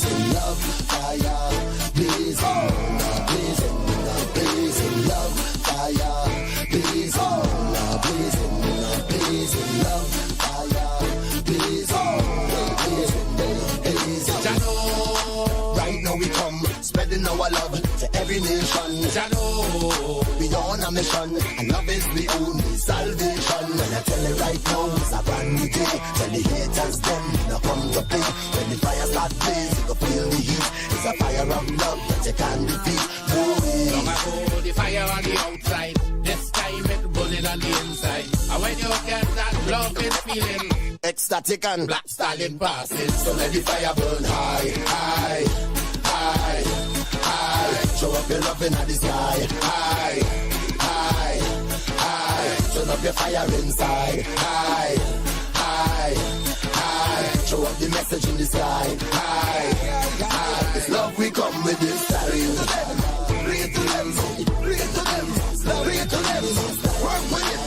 blazing love, fire, blazing, blazing, blazing love, fire, blazing, blazing, blazing love, fire, blazing, blazing, blazing. Right now we come, spreading our love to every nation. We on a mission, and love is the only salvation. And I tell you right now, it's a brand new day. Tell the haters them, now come to play. When the fire start blaze, you can feel the heat. It's a fire of love that you can't defeat. Long ago, the fire on the outside. This time it buzzing on the inside. And when you get that love is feeling ecstatic and black stallion passing. So let the fire burn high, high, high, high. Show up your love in the sky, high, high, high. Turn up your fire inside, high, high, high. Show up the message in the sky, high, high. It's love we come with this style. Bring it to them, bring it to them, bring it to them, bring it to them. Work with it,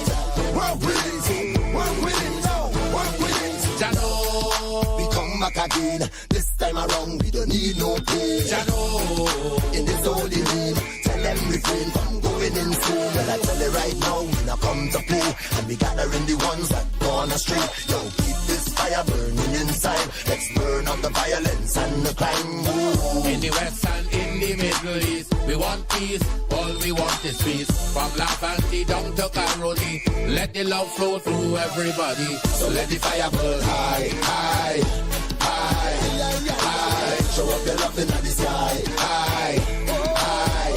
work with it, work with it, work with it. Jano, we come back again. This time around we don't need no pain. Jano, in this holy name, tell them refrain from going insane. Well, I tell you right now, we not come to play, and we gathering the ones that gone astray. Yo, keep this fire burning inside. Let's burn out the violence and the crime. Ooh. In the West and in the Middle East, we want peace. All we want is peace. From Lafanti down to Caroni, let the love flow through everybody. So let the fire burn high, high, high, high. Show up your love in the sky, high, high,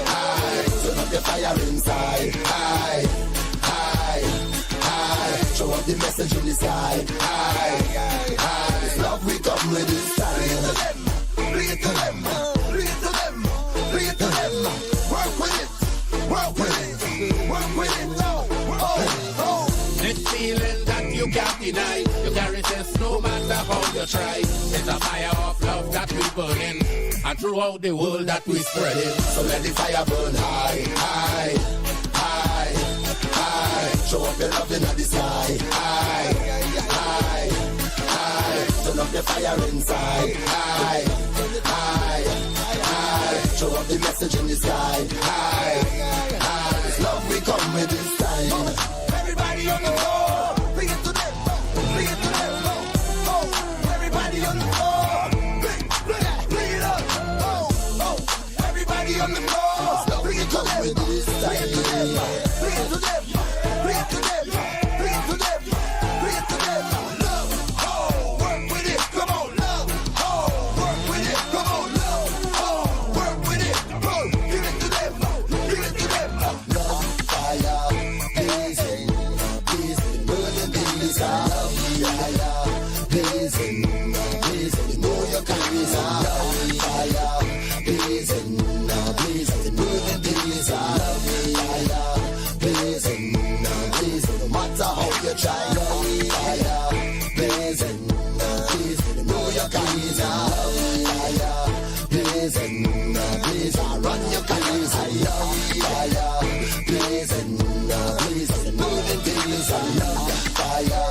high. Turn up your fire inside, high, high, high. Show up the message in the sky, high, high. This love we come with this time. Bring it to them, bring it to them, bring it to them, bring it to them. Work with it, work with it, work with it. This feeling that you can't deny, you carry this no matter how you try. It's a fire of love that we burning, and throughout the world that we spreading. So let the fire burn high, high, high, high. Show up your love in the sky, high, high, high. Turn up your fire inside, high, high, high. Show up the message in the sky, high, high. It's love we come with this time. Everybody on the floor, bring it to them, bring it to them. Oh, everybody on the floor, bring it up. Oh, everybody on the floor, bring it to them, bring it to them, bring it to them, bring it to them, bring it to them, bring it to them. Love, oh, work with it, come on, love, oh, work with it, come on, love, oh, work with it, oh, give it to them, give it to them. Love, fire, blazing, blazing, burning in the sky. Love, fire, blazing, blazing, you know you can be love, fire, blazing, blazing, burning in the sky. Love, fire, blazing, blazing, no matter how you try. Love, fire, blazing, blazing, you know you can be love, fire, blazing, blazing, run your colors. Love, fire, blazing, blazing, burning in the sky. Love, fire,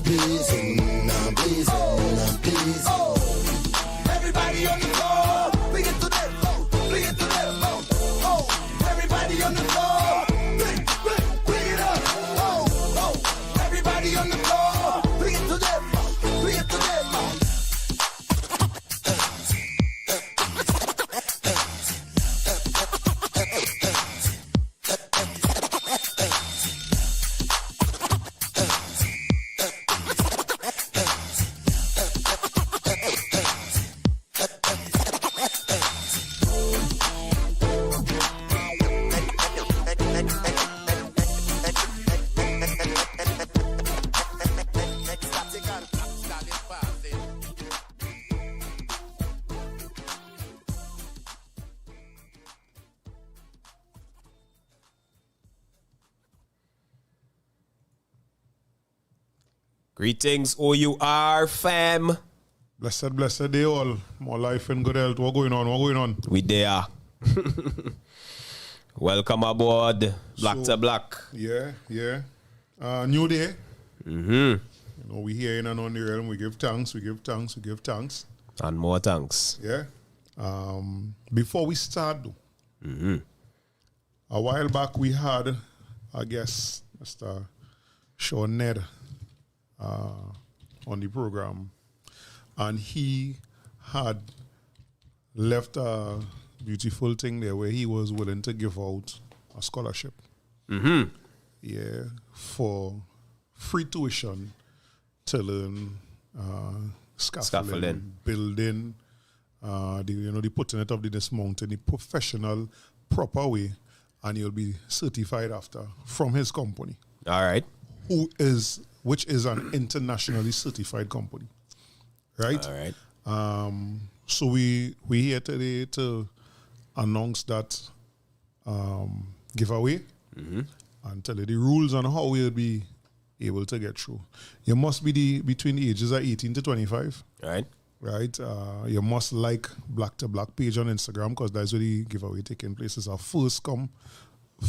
blazing, blazing, blazing. Oh, everybody on the floor, bring it to them, bring it to them. Oh, everybody on the floor, bring it up. Oh, everybody on the floor, bring it to them, bring it to them. Greetings, OUR fam. Blessed day all. More life and good health. What going on? We there. Welcome aboard. Black to Black. Yeah. New day. Mm-hmm. We here in and on the realm. We give thanks. And more thanks. Yeah. Before we start, though, a while back we had, I guess, Mr. Sean Ned on the program, and he had left a beautiful thing there where he was willing to give out a scholarship. Yeah, for free tuition to learn scaffolding, building, the putting it up this mountain, the professional, proper way, and you'll be certified after from his company. All right. Which is an internationally certified company, right? All right. So we here today to announce that giveaway and tell you the rules on how we'll be able to get through. You must be between the ages of 18 to 25. Right. Right. You must like Black to Black page on Instagram because that's where the giveaway taking place. It's our first come,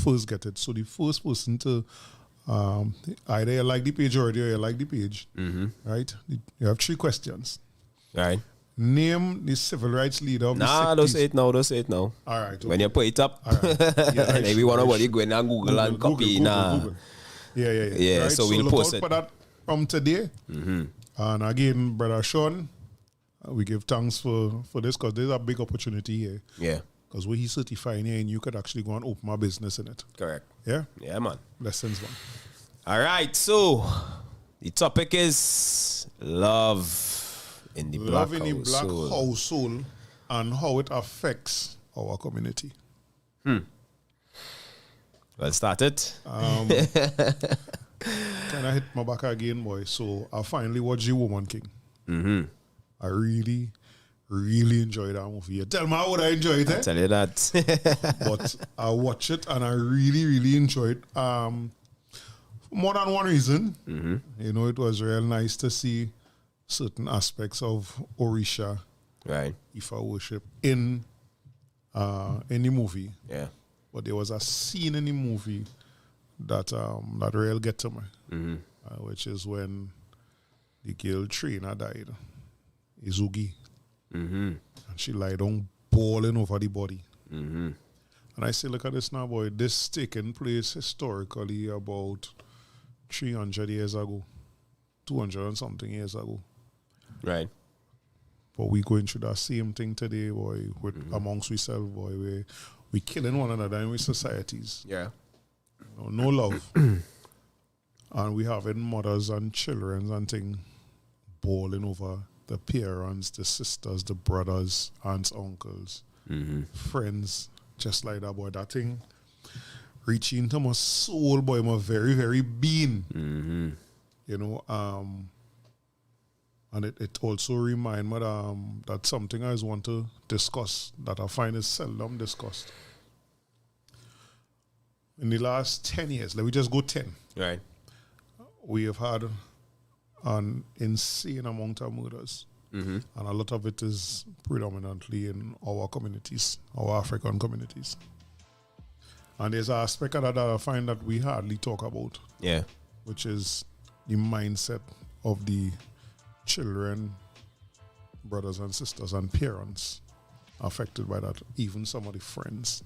first get it. So the first person to either you like the page already or you like the page. Right. You have 3 questions. Right. Name the civil rights leader of the 60s. Don't say it now. All right. Okay. When you put it up, All right. Yeah, maybe one of you go in and Google and copy. Google. Yeah. Yeah, Right? so we'll look post out it. for that from today. And again, Brother Sean, we give thanks for this because there's a big opportunity here. Yeah. Because when he's certifying here and you could actually go and open my business in it. Correct. Yeah? Yeah, man. Lessons one. All right, so the topic is love in the Love black in the black household. household and how it affects our community. Well started. Can I hit my back again, boy? So I finally watched The Woman King. I really, really enjoyed that movie. You tell me how would I enjoy it, eh? Tell you that. But I watched it and I really, really enjoyed it. For more than one reason. It was real nice to see certain aspects of Orisha, Right. Ifa worship in the movie. Yeah. But there was a scene in the movie that really get to me, which is when the girl Trina died, Izugi, and she lied down bawling over the body. And I say, look at this now, boy. This taking place historically about 300 years ago, 200 and something years ago. Right. But we going through that same thing today, boy, with amongst ourselves, boy. We killing one another in our societies. Yeah. No love. And we having mothers and children and things bawling over the parents, the sisters, the brothers, aunts, uncles, friends, just like that, boy. That thing reaching to my soul, boy, my very, very being. And it also remind me that something I want to discuss that I find is seldom discussed. In the last 10 years, let me just go 10. Right. We have had an insane amount of murders. And a lot of it is predominantly in our communities, our African communities. And there's an aspect of that I find that we hardly talk about. Yeah. Which is the mindset of the children, brothers and sisters and parents affected by that. Even some of the friends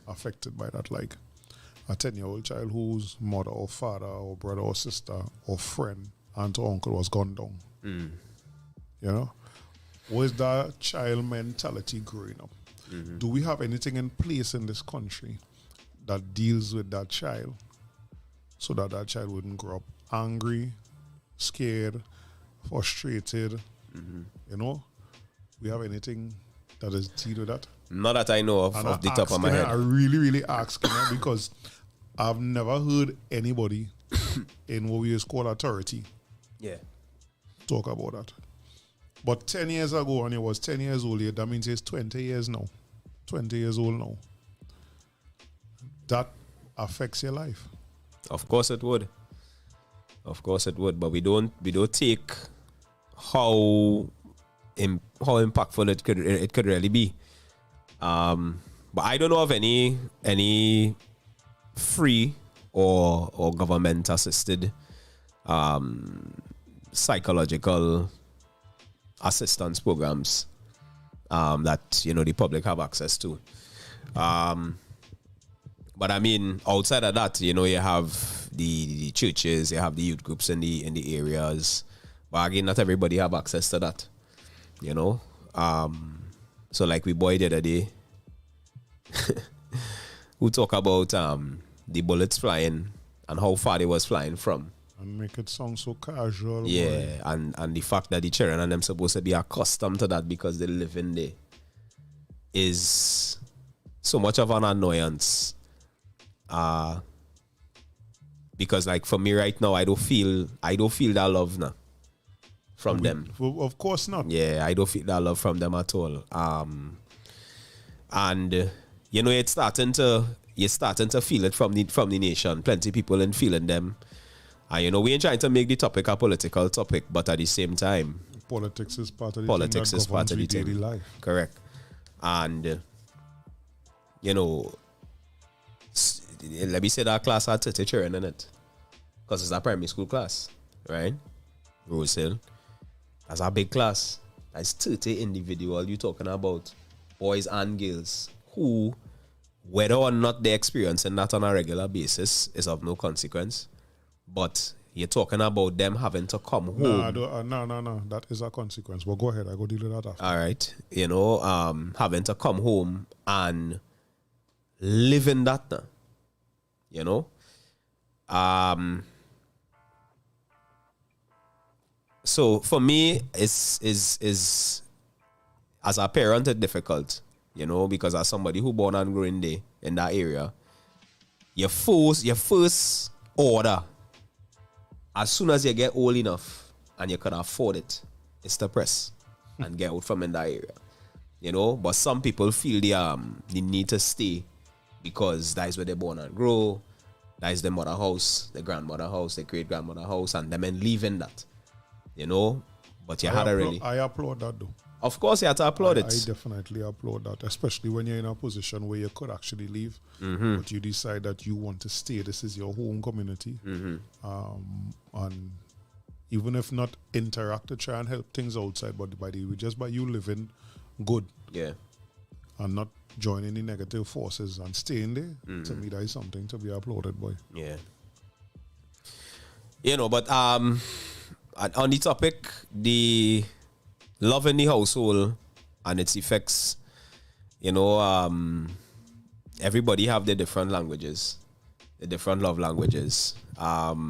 affected by that. Like a 10-year-old child whose mother or father or brother or sister or friend, aunt or uncle was gunned down. Was that child mentality growing up? Do we have anything in place in this country that deals with that child so that that child wouldn't grow up angry, scared, frustrated? We have anything that is deal with that? Not that I know of the top of my head. I really, really asking that because I've never heard anybody in what we used to call authority talk about that. But 10 years ago, when he was 10 years old, that means he's 20 years now. 20 years old now. That affects your life. Of course it would. Of course it would. But we don't take how impactful it could really be. But I don't know of any free or government assisted psychological assistance programs that the public have access to. But I mean, outside of that, you have the churches, you have the youth groups in the areas. But again, not everybody have access to that. So like we boy the other day, who talk about the bullets flying and how far they was flying from. And make it sound so casual. Yeah, boy. and the fact that the children and them supposed to be accustomed to that because they live in there is so much of an annoyance. Because like for me right now, I don't feel that love now from them. Of course not. Yeah, I don't feel that love from them at all. And you're starting to feel it from the nation. Plenty of people ain't feeling them. And we ain't trying to make the topic a political topic, but at the same time, politics is part of the daily life. Correct. And let me say that class had 30 children in it. Because it's a primary school class, right? Rose Hill. That's a big class. That's 30 individuals you're talking about. Boys and girls. Who, whether or not they're experiencing that on a regular basis, is of no consequence. But you're talking about them having to come home. No. That is a consequence. But go ahead. I go deal with that after. All right. Having to come home and live in that now. So for me, is as a parent, it's difficult, because as somebody who born and grew in that area, your first order, as soon as you get old enough and you can afford it, is to press and get out from in that area, But some people feel the need to stay because that is where they're born and grow. That is the mother house, the grandmother house, the great grandmother house, and them and leaving that. But you had to really. I applaud that though. Of course, you have to applaud it. I definitely applaud that, especially when you're in a position where you could actually leave, but you decide that you want to stay. This is your home community, and even if not interact to try and help things outside, but just by you living good, and not joining the negative forces and staying there, to me that is something to be applauded, boy. Yeah. But on the topic, the love in the household and its effects, everybody have their different languages, the different love languages. As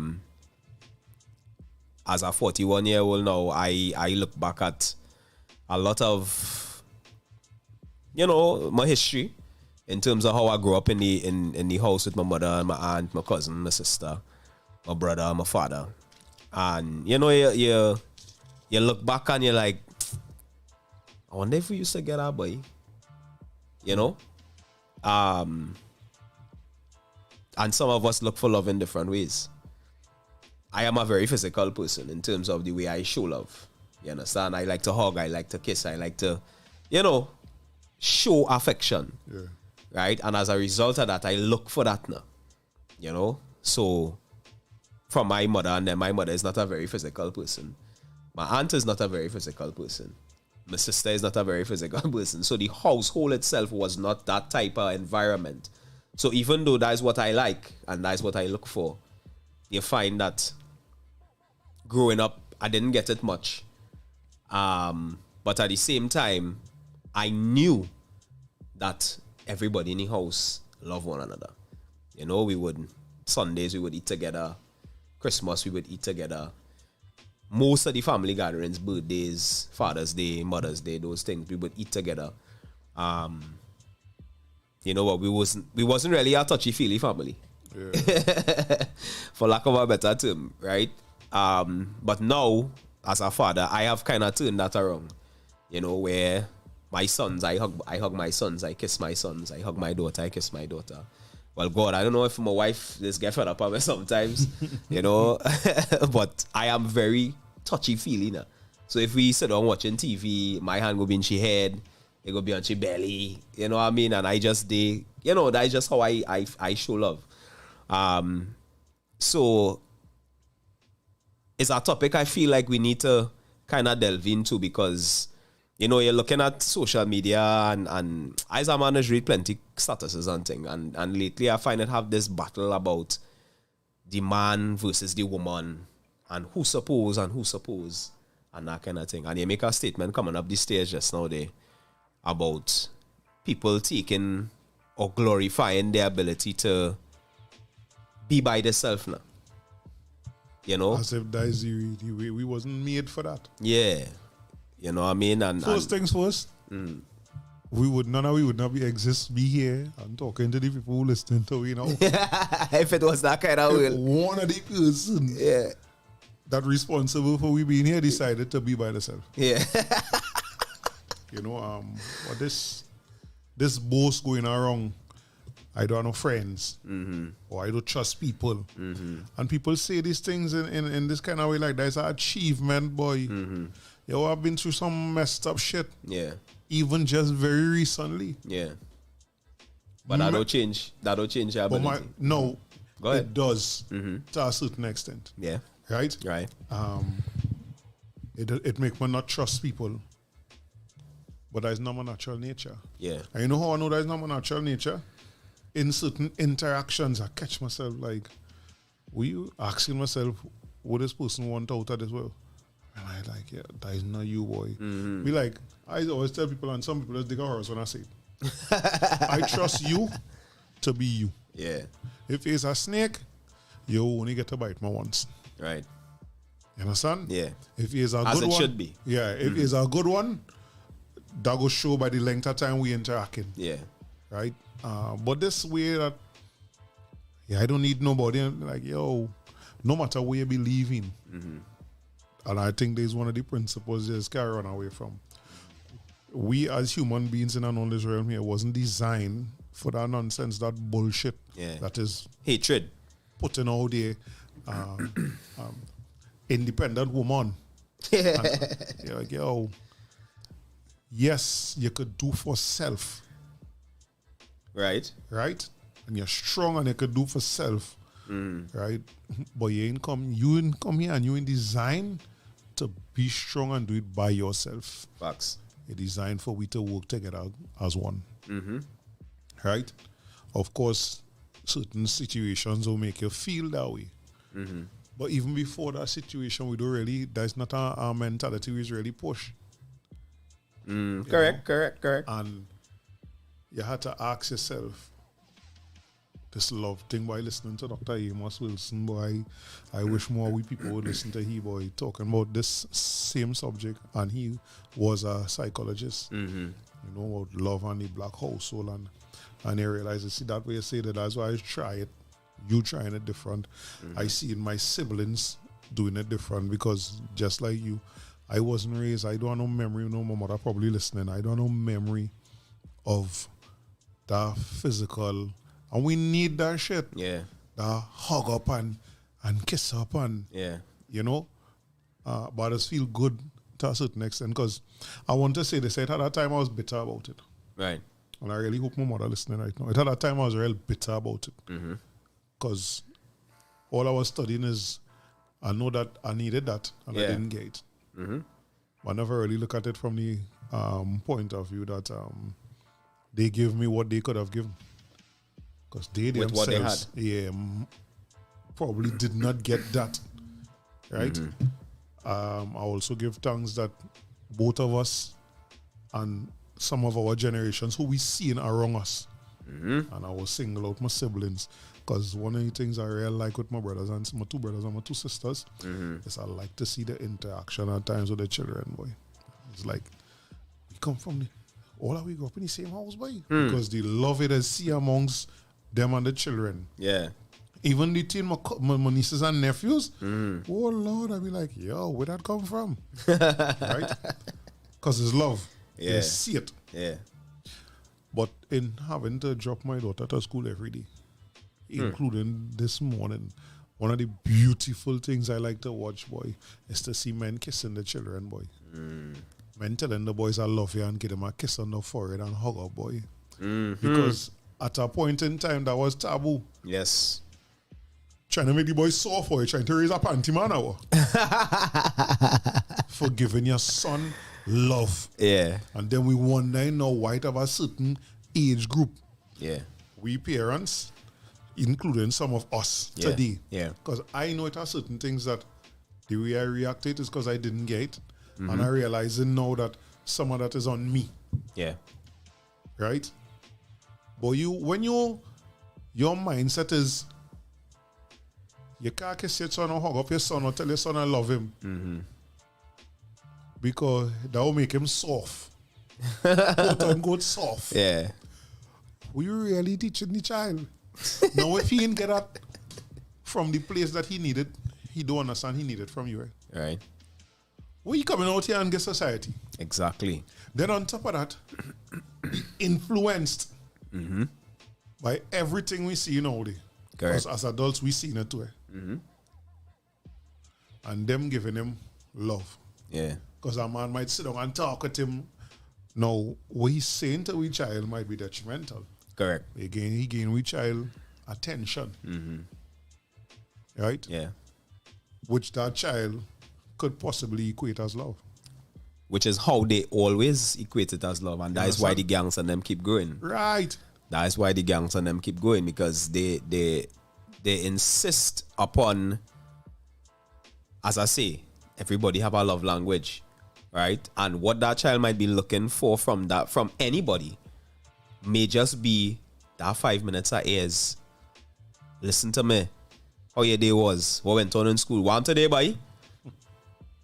a 41-year-old now, I look back at a lot of my history in terms of how I grew up in the house with my mother and my aunt, my cousin, my sister, my brother, my father. And you look back and you're like, I wonder if we used to get our boy. And some of us look for love in different ways. I am a very physical person in terms of the way I show love. You understand? I like to hug, I like to kiss, I like to, show affection. Yeah. Right? And as a result of that, I look for that now. So from my mother, and then my mother is not a very physical person. My aunt is not a very physical person. My sister is not a very physical person. So the household itself was not that type of environment. So even though that is what I like and that is what I look for, you find that growing up, I didn't get it much. But at the same time, I knew that everybody in the house loved one another. Sundays we would eat together. Christmas we would eat together. Most of the family gatherings, birthdays, Father's Day, Mother's Day, those things, we would eat together. But we wasn't really a touchy-feely family. Yeah. For lack of a better term, right? But now, as a father, I have kind of turned that around. Where my sons, I hug my sons, I kiss my sons, I hug my daughter, I kiss my daughter. Well, God, I don't know if my wife just get fed up on me sometimes, but I am very touchy-feely now. So if we sit down watching TV, my hand will be in she head, it will be on she belly, you know what I mean? And I just, that is just how I show love. So it's a topic I feel like we need to kind of delve into, because you know, you're looking at social media and I as a man has read plenty statuses and things, and lately I find it have this battle about the man versus the woman and who suppose and that kind of thing. And you make a statement coming up the stage just now there about people taking or glorifying their ability to be by themselves now. You know? As if that is we wasn't made for that. Yeah. You know what I mean? And first things first, we would not be here and talking to the people who listening to, you know. If it was that kind of will. One of the person that responsible for we being here decided to be by themselves. Yeah. You know, but this boast going around, I don't have no friends, or I don't trust people. And people say these things in this kind of way, like that's an achievement, boy. Yo, I've been through some messed up shit. Yeah. Even just very recently. Yeah. But that don't change your ability. No. Go ahead. It does to a certain extent. Yeah. Right? Right. It makes me not trust people. But that's not my natural nature. Yeah. And you know how I know that's not my natural nature? In certain interactions, I catch myself like, asking myself, would this person want out of this world? And I like, yeah, that is not you, boy. Be like, I always tell people, and some people just dig a horse when I say it. I trust you to be you. Yeah. If it's a snake, you only get to bite me once. Right. You understand? Yeah. If it's a As good it one, should be. Yeah. If it's a good one, that will show by the length of time we interacting. Yeah. Right? But this way that, I don't need nobody. Like, yo, no matter where you believe in. And I think there's one of the principles just carry on away from. We as human beings in an knowledge realm here wasn't designed for that nonsense, that bullshit. Yeah. That is hatred. Putting out there independent woman. And, you're like, yo, yes, you could do for self. Right. Right? And you're strong and you could do for self. Right? But you ain't come here and you ain't designed to be strong and do it by yourself. Facts. You're designed for we to work together as one. Right? Of course, certain situations will make you feel that way. But even before that situation, that's not our mentality we really push. Correct. And you had to ask yourself, this love thing by listening to Dr. Amos Wilson, boy, I wish more we people would listen to he, boy, talking about this same subject. And he was a psychologist, you know, about love and the black household. And he realized, see, that way you say that, that's why I try it. You trying it different. I see in my siblings doing it different, because just like you, I wasn't raised, I don't have no memory, you know, my mother probably listening, I don't have no memory of that physical. And we need that shit. Yeah. That hug up and kiss up and, you know. But it feel good to a certain extent. Because I want to say this, at that time I was bitter about it. Right. And I really hope my mother listening right now. At that time I was real bitter about it. Because all I was studying is, I know that I needed that and I didn't get it. But I never really look at it from the point of view that they gave me what they could have given. Because they themselves, probably did not get that, right? I also give thanks that both of us and some of our generations who we seen around us, and I will single out my siblings, because one of the things I really like with my brothers and my two brothers and my two sisters is I like to see the interaction at times with the children, boy. It's like, we come from all of we grew up in the same house, boy, because they love it as see amongst them and the children. Yeah. Even the teen, my nieces and nephews, oh Lord, I'd be like, yo, where'd that come from? Right? Because it's love. Yeah. They see it. Yeah. But in having to drop my daughter to school every day, including this morning, one of the beautiful things I like to watch, boy, is to see men kissing the children, boy. Men telling the boys I love you and give them a kiss on the forehead and hug up, boy. Because at a point in time, that was taboo. Yes. Trying to make the boys soft for you, trying to raise a panty man. for giving your son love. Yeah. And then we wonder now why it have a certain age group. Yeah. We parents, including some of us today. Yeah. Because I know it are certain things that the way I react to it is because I didn't get it. And I realizing now that some of that is on me. Yeah. Right? But when your mindset is you can't kiss your son or hug up your son or tell your son I love him. Because that will make him soft. Quote unquote soft. Yeah. We really teaching the child. Now if he didn't get that from the place that he needed, he don't understand he needed from you, right? Right. We coming out here and get society. Exactly. Then on top of that, influenced by everything we see nowadays. Correct. As adults, we see it too. And them giving him love. Yeah. Because a man might sit down and talk with him. Now, what he's saying to a child might be detrimental. Correct. Again, he gain with child attention. Right? Yeah. Which that child could possibly equate as love. Which is how they always equate it as love. And that is why the gangs and them keep growing. Right. That is why the gangs and them keep going, because they insist upon, as I say, everybody have a love language, right? And what that child might be looking for from anybody may just be that 5 minutes of ears. Listen to me. How your day was? What went on in school? What today, boy?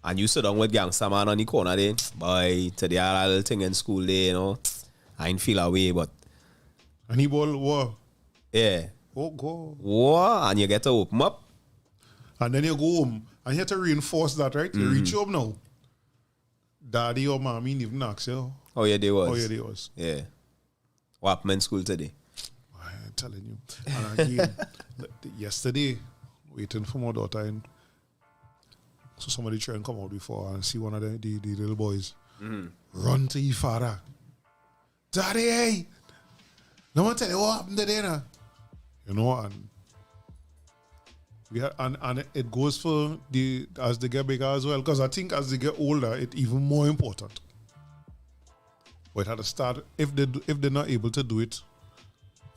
And you sit down with gangster man on the corner there. Boy, today I had a little thing in school there, you know. I ain't feel away, but and he ball what? Yeah. Oh, go. What? And you get to open up. And then you go home. And you have to reinforce that, right? You reach home now. Daddy or mommy even ask you. How your day was? How your day was. Yeah. What happened in school today? I'm telling you. And again, yesterday, waiting for my daughter, and so somebody try and come out before and see one of the little boys run to your father. Daddy, hey! No one tell you what happened today, now. You know, and and it goes for as they get bigger as well. Because I think as they get older, it's even more important. But it had to start if they're not able to do it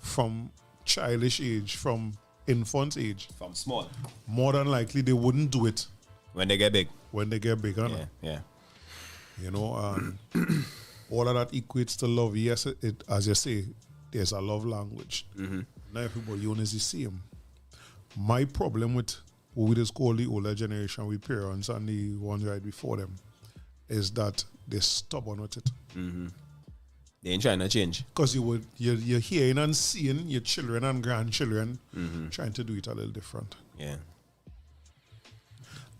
from childish age, from infant age, From small. more than likely they wouldn't do it When they get big. when they get bigger. Yeah. Yeah. You know, all of that equates to love. Yes, it as you say, there's a love language. Not everybody owns the same. My problem with what we just call the older generation with parents and the ones right before them is that they're stubborn with it. They ain't trying to change. Because you're hearing and seeing your children and grandchildren trying to do it a little different. Yeah.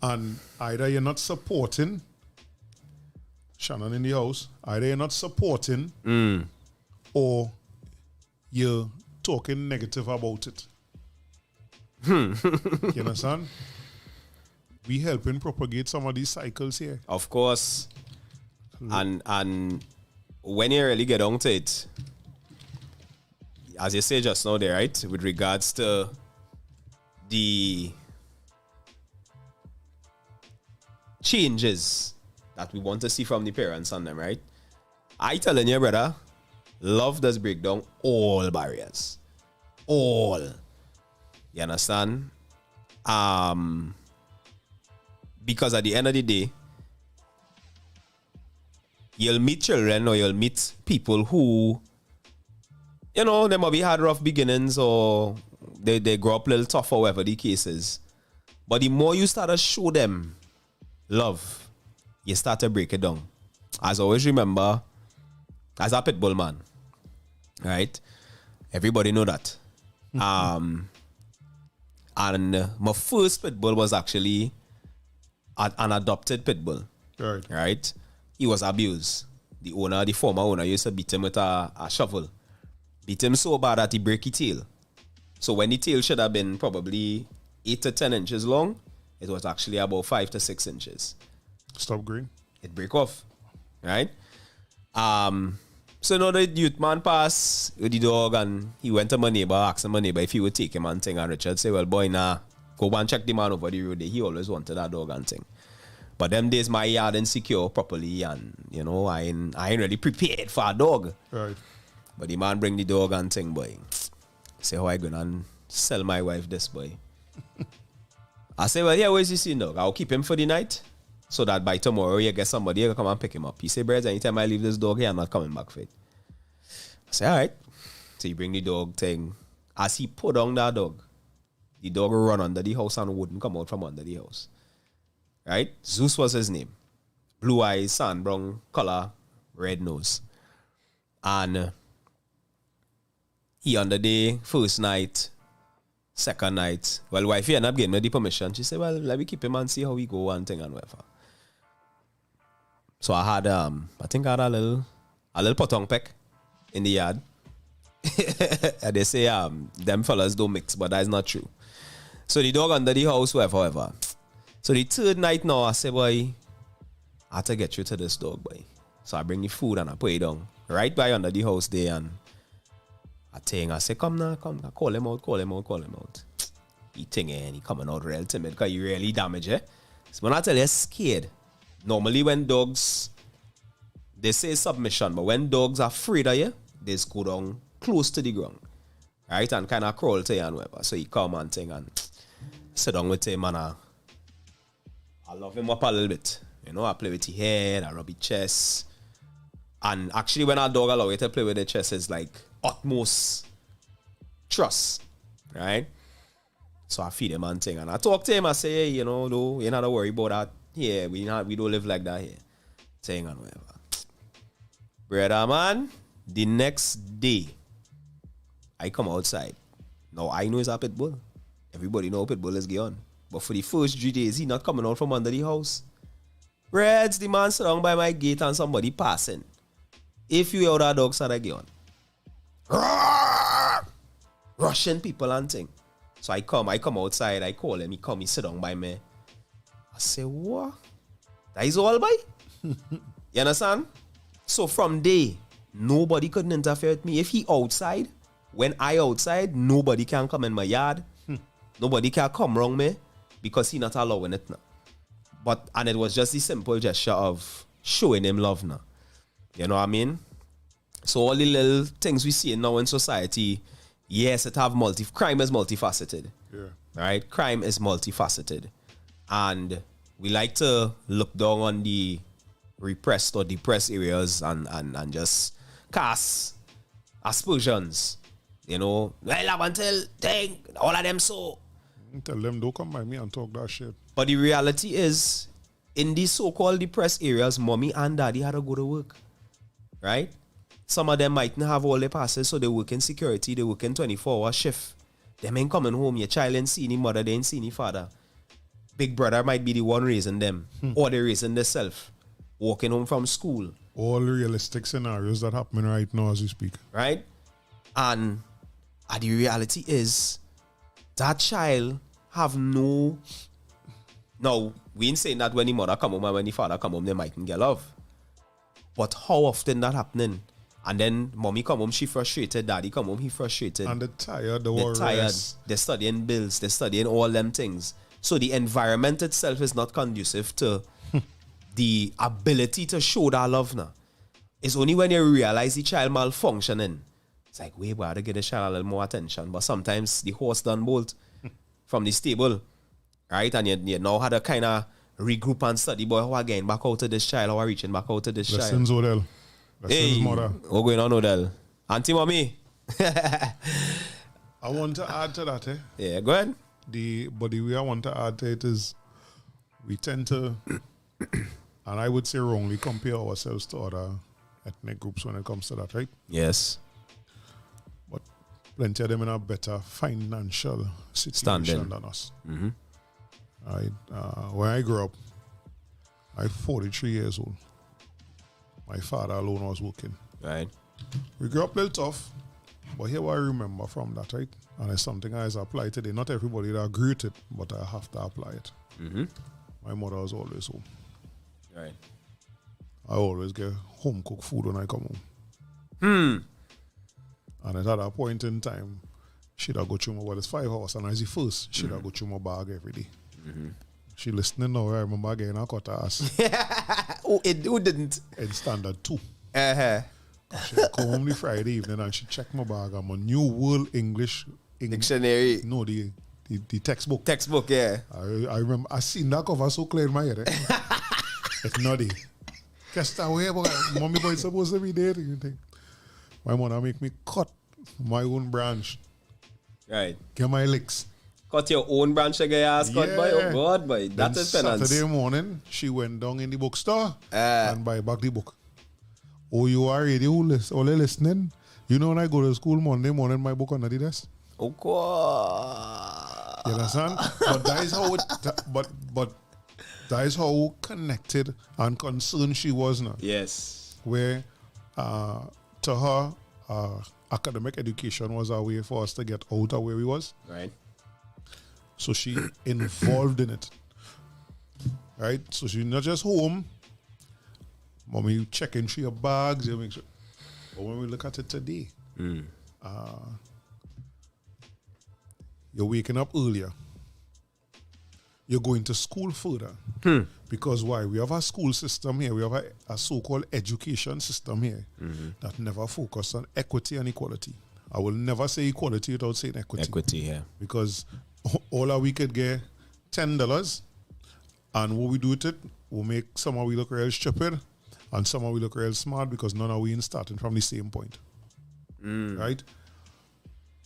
And either you're not supporting Shannon in the house, either you're not supporting or you're talking negative about it. You understand? We helping propagate some of these cycles here. Of course. And when you really get onto it, as you say just now there, right? With regards to the changes that we want to see from the parents and them, right? I telling you, brother, love does break down all barriers. All. You understand? Because at the end of the day, you'll meet children or you'll meet people who, you know, they might had rough beginnings or they grow up a little tough or whatever the case is. But the more you start to show them love, you start to break it down. As I always remember, as a pit bull man, right? Everybody know that. And my first pit bull was actually an adopted pit bull. Right? He was abused. The former owner used to beat him with a shovel. Beat him so bad that he break his tail. So when the tail should have been probably 8 to 10 inches long, it was actually about 5 to 6 inches. Stop green. It break off. Right? So now the youth man pass with the dog and he went to my neighbor, asked my neighbor if he would take him and thing. And Richard said, well, boy, nah, go and check the man over the road. He always wanted that dog and thing. But them days my yard ain't secure properly, and you know, I ain't really prepared for a dog. Right. But the man bring the dog and thing, boy. Say how I gonna sell my wife this, boy. I say, well, yeah, where's this dog? I'll keep him for the night, so that by tomorrow you get somebody to come and pick him up. He say, Brad, anytime I leave this dog here, I'm not coming back for it. I say, all right. So he bring the dog thing. As he put down that dog, the dog run under the house and wouldn't come out from under the house. Right? Zeus was his name. Blue eyes, sand brown color, red nose. And he on the day, first night, second night, well, wifey ended up getting me the permission. She said, well, let me keep him and see how we go and thing and whatever. So I had, I think I had a little potong peck in the yard. And they say, them fellas don't mix, but that's not true. So the dog under the house, whatever. So the third night now, I say, boy, I have to get you to this dog, boy. So I bring the food and I put it down right by under the house there, and I say, come now, come. I call him out. He thing and he coming out real timid because he really damaged, eh? So when I tell you, scared. Normally when dogs, they say submission, but when dogs are afraid of you, they just go down close to the ground, right? And kind of crawl to you and whatever. So he come and thing and sit down with him, and I love him up a little bit. You know, I play with his head, I rub his chest. And actually when a dog allow you to play with the chest, it's like utmost trust, right? So I feed him and thing, and I talk to him. I say, hey, you know, though, you not to worry about that. Yeah, we don't live like that here. Thing and whatever. Brother, man, the next day, I come outside. Now I know it's a pit bull. Everybody know pit bull is gone. But for the first 3 days, he not coming out from under the house. Reds, the man sit down by my gate and somebody passing. If you hear that dog start again, rushing people and thing. So I come outside, I call him, he sit down by me. I say, what? That is all, boy? You understand? So from there, nobody couldn't interfere with me. If he outside, when I outside, nobody can come in my yard. Nobody can come wrong me because he not allowing it now. And it was just the simple gesture of showing him love now. You know what I mean? So all the little things we see now in society, yes, crime is multifaceted. Yeah. Right? Crime is multifaceted. And we like to look down on the repressed or depressed areas and just cast aspersions. You know, well, I want to tell all of them so. Tell them don't come by me and talk that shit. But the reality is, in these so-called depressed areas, mommy and daddy had to go to work. Right? Some of them mightn't have all their passes, so they work in security, they work in 24-hour shift. Them ain't coming home, your child ain't seen any mother, they ain't seen any father. Big brother might be the one raising them, or they raising themselves, walking home from school. All realistic scenarios that happening right now as we speak. Right? And the reality is, that child have no... Now, we ain't saying that when the mother come home and when the father come home, they mightn't get love. But how often that happening? And then mommy come home, she frustrated. Daddy come home, he frustrated. And they're tired. They're tired. They're studying bills. They're studying all them things. So the environment itself is not conducive to the ability to show that love now. It's only when you realize the child malfunctioning. It's like, we gotta give the child a little more attention. But sometimes the horse done bolt from the stable. Right? And you now had to kind of regroup and study, boy, how I getting back out to this child, how I reaching back out to this Lessons, child. Odell. Lessons, mother. What's going on, Odell? Auntie, mommy? I want to add to that, Yeah, go ahead. But the way I want to add to it is we tend to, and I would say wrongly, compare ourselves to other ethnic groups when it comes to that, right? Yes. But plenty of them in a better financial situation than us. Mm-hmm. Right? When I grew up, I'm 43 years old. My father alone was working. Right. We grew up a little tough, but here what I remember from that, right? And it's something I apply today. Not everybody that agree with it, but I have to apply it. Mm-hmm. My mother was always home. Right. I always get home cooked food when I come home. And at that point in time, she'd have go through my, well, it's 5 hours, and as the first, she'd have go through my bag every day. She listening now. I remember getting a cut ass Who didn't? in standard 2. Uh-huh. She come home the Friday evening and she checked my bag. I'm a New World English Dictionary. No, the textbook. Textbook, yeah. I remember I seen that cover so clear in my head. It's nutty. Guess that way, but mommy boy supposed to be there. You think my mother make me cut my own branch, Right. get my licks. Cut your own branch again, ass cut, boy. Oh, God, boy. That Then is penance. Saturday morning, she went down in the bookstore and buy back the book. Oh, you are already only listening? You know when I go to school Monday morning, my book under the desk. Oh, God. You understand? But that is how but that is how connected and concerned she was now. Yes. Where to her, academic education was a way for us to get out of where we was. Right. So she involved in it. Right? So she's not just home. Mommy, you checking through your bags, you make sure. But when we look at it today, you're waking up earlier. You're going to school further. Because why? We have a school system here. We have a so-called education system here that never focus on equity and equality. I will never say equality without saying equity. Equity, yeah. Because all our we could get $10, and what we do with it, we'll make some of we look real stupid, and some of we look real smart because none of we in starting from the same point. Right?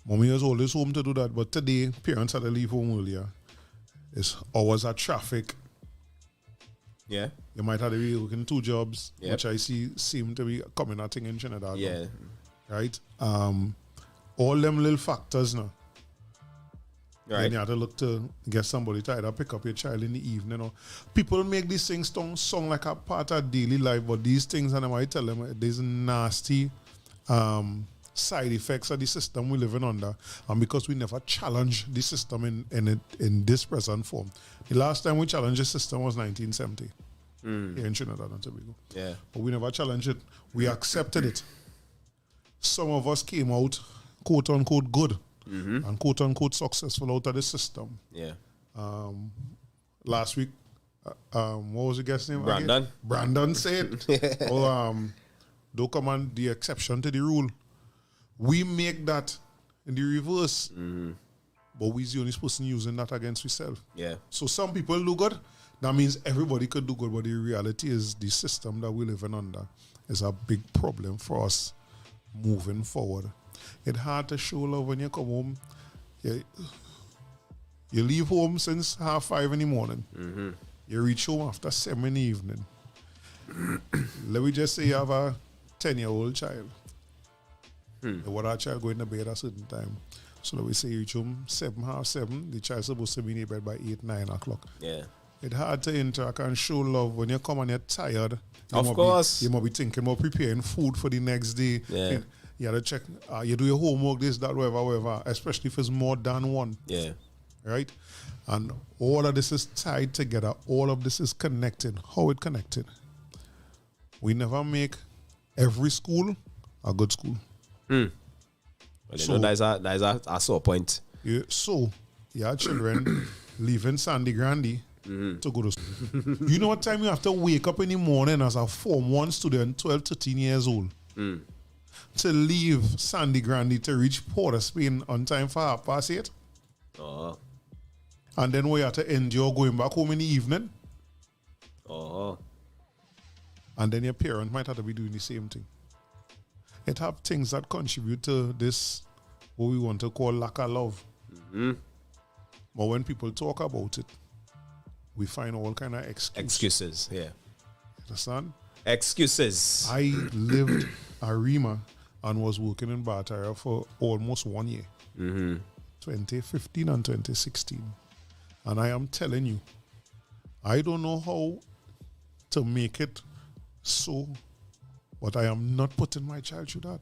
Mommy was always home to do that, but today, parents had to leave home earlier. It's hours of traffic. Yeah. You might have to be working 2 jobs, Yep. which I see seem to be coming a thing in Trinidad. Yeah. Right? All them little factors now. Right. Then you have to look to get somebody to either pick up your child in the evening. Or people make these things sound like a part of daily life, but these things, and I tell them, there's nasty side effects of the system we're living under, and because we never challenge the system in this present form. The last time we challenged the system was 1970 here in Trinidad and Tobago. Yeah. But we never challenged it. We accepted it. Some of us came out quote unquote good and quote unquote successful out of the system. Yeah. Last week, what was the guest's name? Brandon. Again? Brandon said, don't come on the exception to the rule. We make that in the reverse, but we're the only person using that against ourselves. Yeah. So some people do good. That means everybody could do good, but the reality is the system that we're living under is a big problem for us moving forward. It's hard to show love when you come home. You leave home since 5:30 in the morning. You reach home after 7 in the evening. Let me just say you have a 10-year-old child. You want our child going to bed at a certain time. So let me say you reach home 7:30. The child's supposed to be in bed by 8, 9 o'clock. Yeah. It's hard to interact and show love when you come and you're tired. Of course. You might be thinking about preparing food for the next day. Yeah. You have to check, you do your homework, this, that, whatever, especially if it's more than one. Yeah. Right? And all of this is tied together. All of this is connected. How it connected? We never make every school a good school. Well, so that is a sore point. So, your children leaving Sandy Grande to go to school. You know what time you have to wake up in the morning as a Form 1 student, 12, 13 years old, to leave Sandy Grande to reach Port of Spain on time for 8:30? Oh. And then we have to endure going back home in the evening. Oh. And then your parent might have to be doing the same thing. It have things that contribute to this, what we want to call lack of love. But when people talk about it, we find all kind of Excuses, yeah. Understand? Excuses. I lived at Rima and was working in Batara for almost 1 year. 2015 and 2016. And I am telling you, I don't know how to make it so, but I am not putting my child through that.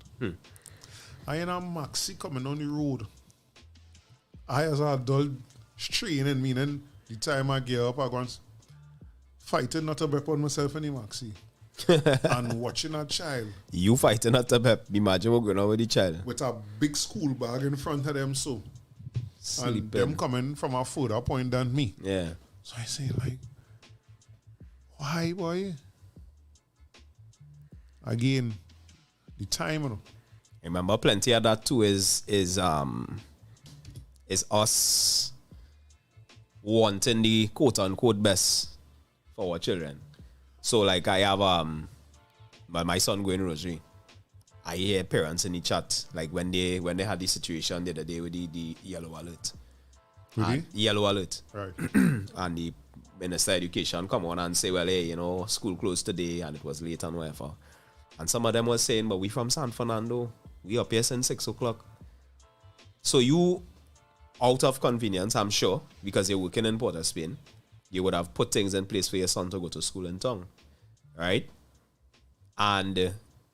I am a maxi coming on the road. I as an adult straining, meaning the time I get up, I go fighting not to bep on myself in the maxi. And watching a child. You fighting at the bep. Imagine what's going on with the child. With a big school bag in front of them, so. And them coming from a further point than me. Yeah. So I say, like, why, boy? Again, the time, you know. Remember, plenty of that too is us wanting the quote unquote best for our children. So like I have my son going rosary. I hear parents in the chat like when they had the situation the other day with the yellow alert. Really? Yellow alert. Right. And the Minister of Education come on and say, well, hey, you know, school closed today and it was late and whatever. And some of them was saying, but we from San Fernando. We up here since 6 o'clock. So you, out of convenience, I'm sure, because you're working in Port of Spain, you would have put things in place for your son to go to school in town. Right? And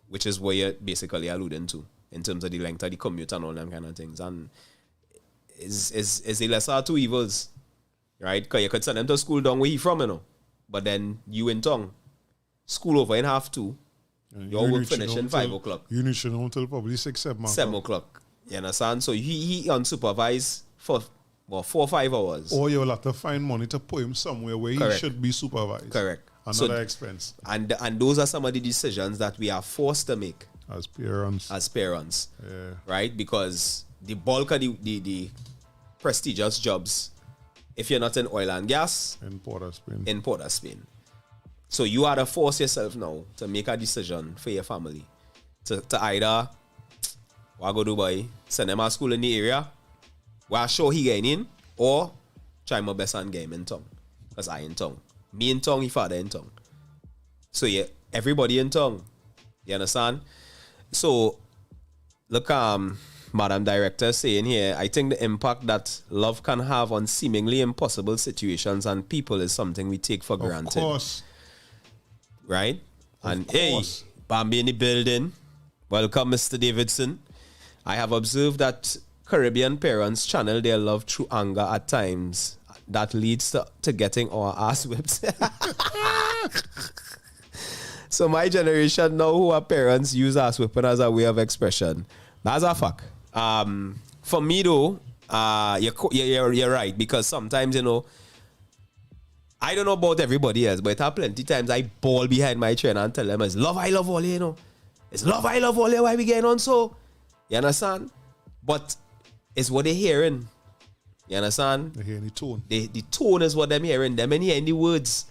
which is what you're basically alluding to in terms of the length of the commute and all them kind of things. And is the lesser of two evils. Right? Because you could send them to school down where he from, you know. But then you in town. School over in 2:30. Your work finish in 5 o'clock. You need to know until probably 6, 7 o'clock. 7 o'clock. You understand? So he unsupervised for 4 or 5 hours. Or you'll have to find money to put him somewhere where Correct. he should be supervised. Correct. Another expense. And those are some of the decisions that we are forced to make As parents. Yeah. Right? Because the bulk of the prestigious jobs, if you're not in oil and gas, In Port of Spain. So you are to force yourself now to make a decision for your family. To either what go do boy, send them to school in the area, where sure he getting in, or try my best and get him in town. Because I in town. Me in town, he father in town. So yeah, everybody in town. You understand? So look, Madam Director saying here, I think the impact that love can have on seemingly impossible situations and people is something we take for granted. Of course. Right? And hey, course. Bambi in the building. Welcome, Mr. Davidson. I have observed that Caribbean parents channel their love through anger at times. That leads to getting our ass whipped. So my generation now who are parents use ass whipping as a way of expression. That's a fact. For me though, you're right, because sometimes, you know, I don't know about everybody else, but there are plenty times I bawl behind my chair and tell them it's love, I love all you, you know. It's love, I love all you, why we getting on so? You understand? But it's what they're hearing. You understand? They're hearing the tone. The tone is what they're hearing. Them ain't hearing the words.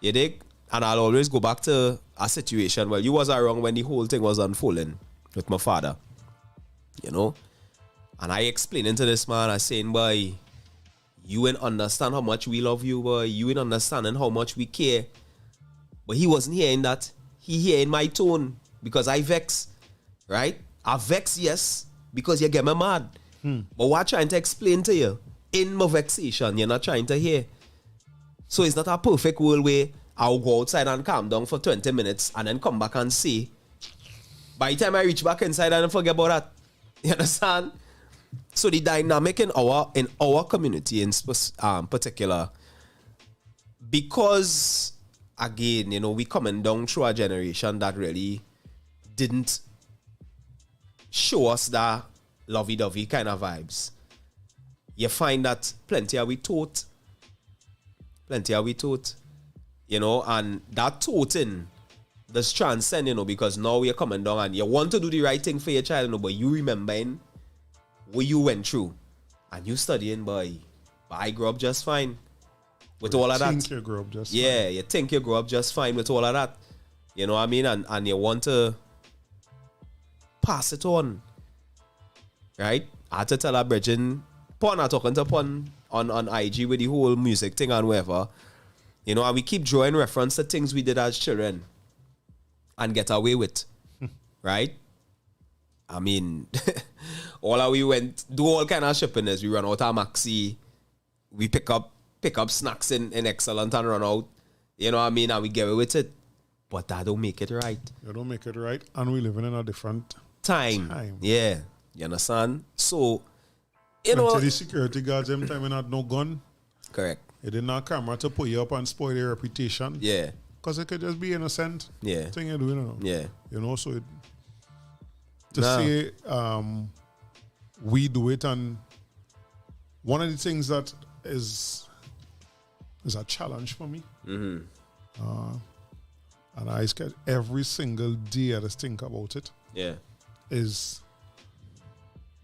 You dig? And I'll always go back to a situation where you was around when the whole thing was unfolding with my father. You know? And I explaining to this man, I saying, boy, you ain't understand how much we love you, boy. You ain't understanding how much we care. But he wasn't hearing that. He hearing my tone because I vex. Right? I vex, yes, because you get me mad. But what I'm trying to explain to you, in my vexation, you're not trying to hear. So it's not a perfect world where I'll go outside and calm down for 20 minutes and then come back and say, by the time I reach back inside, I don't forget about that. You understand? So the dynamic in our community in particular, because again, you know, we coming down through a generation that really didn't show us that lovey-dovey kind of vibes. You find that plenty are we taught. You know, and that toting does transcend, you know, because now you're coming down and you want to do the right thing for your child, you know, but you remembering what you went through and you studying, boy, but I grew up just fine with all of that. You think you grew up just yeah, fine. you think you grew up just fine with all of that. You know what I mean? And you want to pass it on. Right? I had to tell a Bridget, Pon, I talking to Pon on IG with the whole music thing and whatever. You know, and we keep drawing reference to things we did as children and get away with. Right? I mean, all of we went, do all kind of shipping. We run out of Maxi. We pick up snacks in Excellent and run out. You know what I mean? And we get away with it. But that don't make it right. You don't make it right. And we living in a different time. Yeah. You understand? So, you Until know. the security guards, them time had no gun. Correct. They didn't have camera to put you up and spoil your reputation. Yeah. Because it could just be innocent. Yeah. Thing you're doing, you know. Yeah. You know, so say we do it, and one of the things that is is a challenge for me. And I get every single day I just think about it. Yeah. Is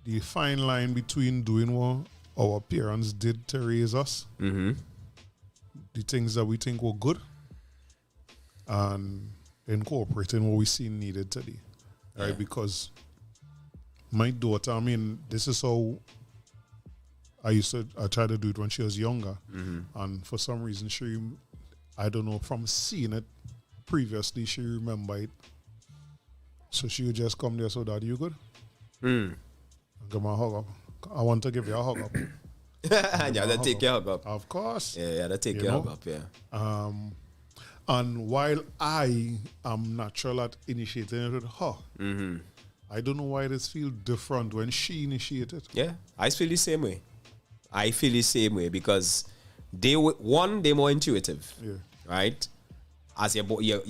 the fine line between doing what our parents did to raise us, the things that we think were good, and incorporating what we see needed today. Right? Because my daughter, I mean, this is how I tried to do it when she was younger. And for some reason, she, I don't know, from seeing it previously, she remembered it. So she would just come there, so Daddy, you good? Give me a hug up. I want to give you a hug up. And you have to take your hug up. Of course. Yeah, you have to take your hug up, yeah. And while I am natural at initiating it with her, I don't know why this feels different when she initiated. Yeah, I feel the same way. I feel the same way because they're more intuitive, right? As you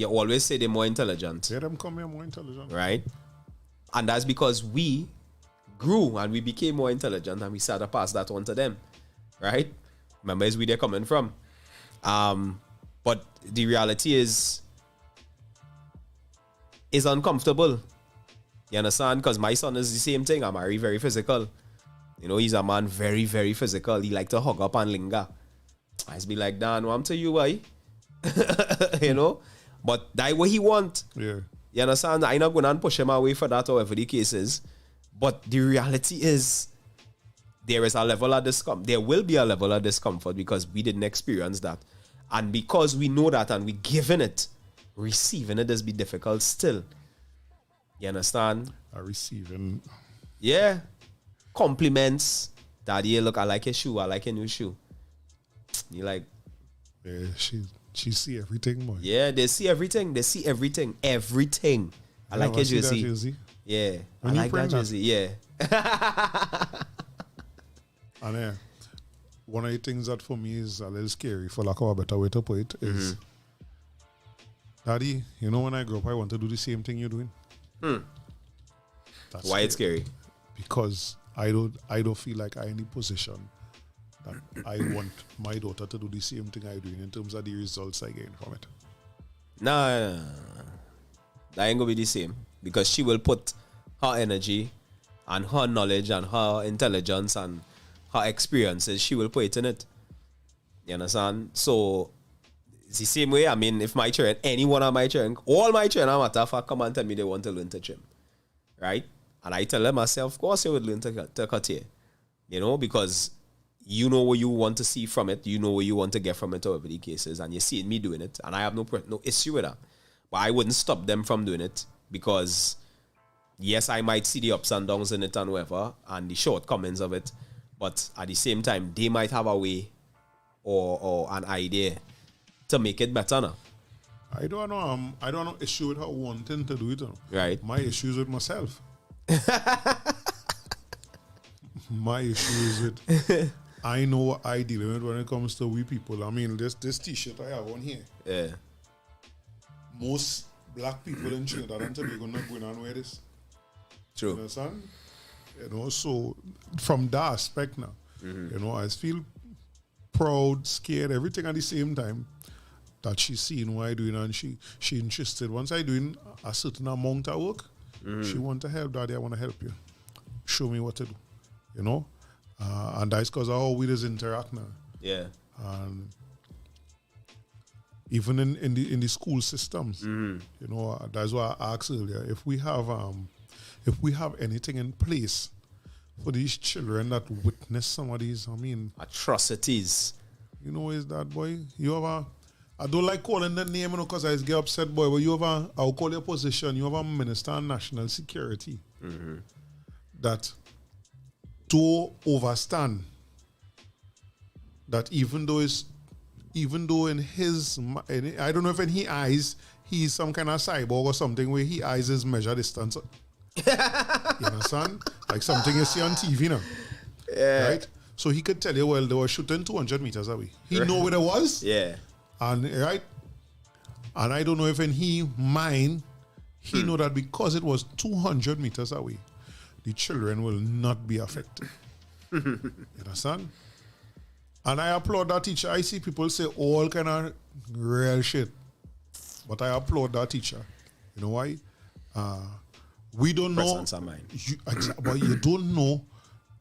always say, they're more intelligent. Yeah, them come here more intelligent. Right? And that's because we grew and we became more intelligent and we started to pass that on to them. Right? Remember, it's where they're coming from. But the reality is uncomfortable. You understand? Because my son is the same thing. I'm very, very physical. You know, he's a man very, very physical. He like to hug up and linger. I just be like, Dan, what I'm to you, why? You know? But that's what he want. Yeah. You understand? I'm not going to push him away for that or whatever the case is. But the reality is there is a level of discomfort. There will be a level of discomfort because we didn't experience that. And because we know that and we're giving it, receiving it does be difficult still. You understand? Receiving. Yeah. Compliments. Daddy, look, I like your shoe. I like your new shoe. You like. Yeah, she see everything, boy. Yeah, they see everything. They see everything. Everything. I like your jersey. Yeah. When I like that jersey. Yeah. And one of the things that for me is a little scary, for lack of a better way to put it, is Daddy, you know when I grow up I want to do the same thing you're doing. That's Why it's scary? Because I don't feel like I'm in the position that I want my daughter to do the same thing I'm doing in terms of the results I gain from it. Nah. That ain't gonna be the same. Because she will put her energy and her knowledge and her intelligence and her experiences, she will put it in it. You understand? So it's the same way. I mean, if my children, any one of my children, all my children, matter of fact, come and tell me they want to learn to trim. Right? And I tell them myself, of course they would learn to cut hair. You know, because you know what you want to see from it, you know what you want to get from it, whatever the case is, and you're seeing me doing it, and I have no issue with that. But I wouldn't stop them from doing it because, yes, I might see the ups and downs in it and whatever, and the shortcomings of it, but at the same time, they might have a way or an idea to make it better now. I don't know issue with her wanting to do it. Right. My issue is with myself. My issue is with I know what I deal with when it comes to we people. I mean, this t-shirt I have on here. Yeah. Most black people in Trinidad and Tobago not going on wear this. True. You understand? You know, so from that aspect now, you know, I feel proud, scared, everything at the same time that she's seeing what I doing and she interested. Once I doing a certain amount of work, she want to help. Daddy, I want to help you. Show me what to do. You know? And that's because how we just interact now. Yeah. And even in the school systems, you know, that's why I asked earlier, if we have anything in place for these children that witness some of these, I mean, atrocities. You know, is that, boy? You have I don't like calling the name, you know, because I get upset, boy, but you have I'll call your position, you have a Minister of National Security that to overstand that even though in his, I don't know if in his eyes, he's some kind of cyborg or something where he eyes his measure distance. You understand? Like something you see on TV now. Yeah. Right? So he could tell you, well, they were shooting 200 meters away. He know where it was. Yeah. And right? And I don't know if in his mind, he know that because it was 200 meters away, the children will not be affected. You understand? And I applaud that teacher. I see people say all kind of real shit. But I applaud that teacher. You know why? We don't know. Presence of mind. But you don't know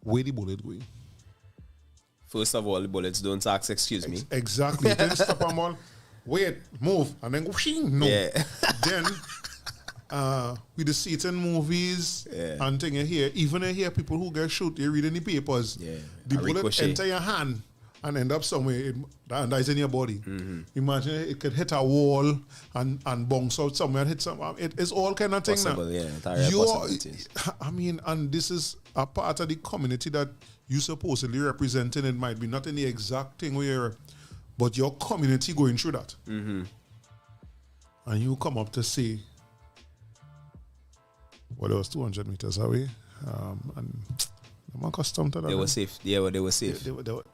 where the bullet going. First of all, the bullets don't ask, excuse me. Exactly. Then stop them all. Wait, move, and then go. No. Yeah. Then we just see it in movies and thing here. Even here, people who get shot, you read in the papers. Yeah. The A bullet ricochet. enter your hand and end up somewhere and dies in your body. Imagine it could hit a wall and bounce out somewhere and hit some. It's all kind of thing. Possible, Now. yeah. It's a real possibilities. I mean, and this is a part of the community that you supposedly representing. It might be not in the exact thing where, but your community going through that. And you come up to say, well, it was 200 meters away, and I'm accustomed to that. They were safe. Yeah, they were safe. They were.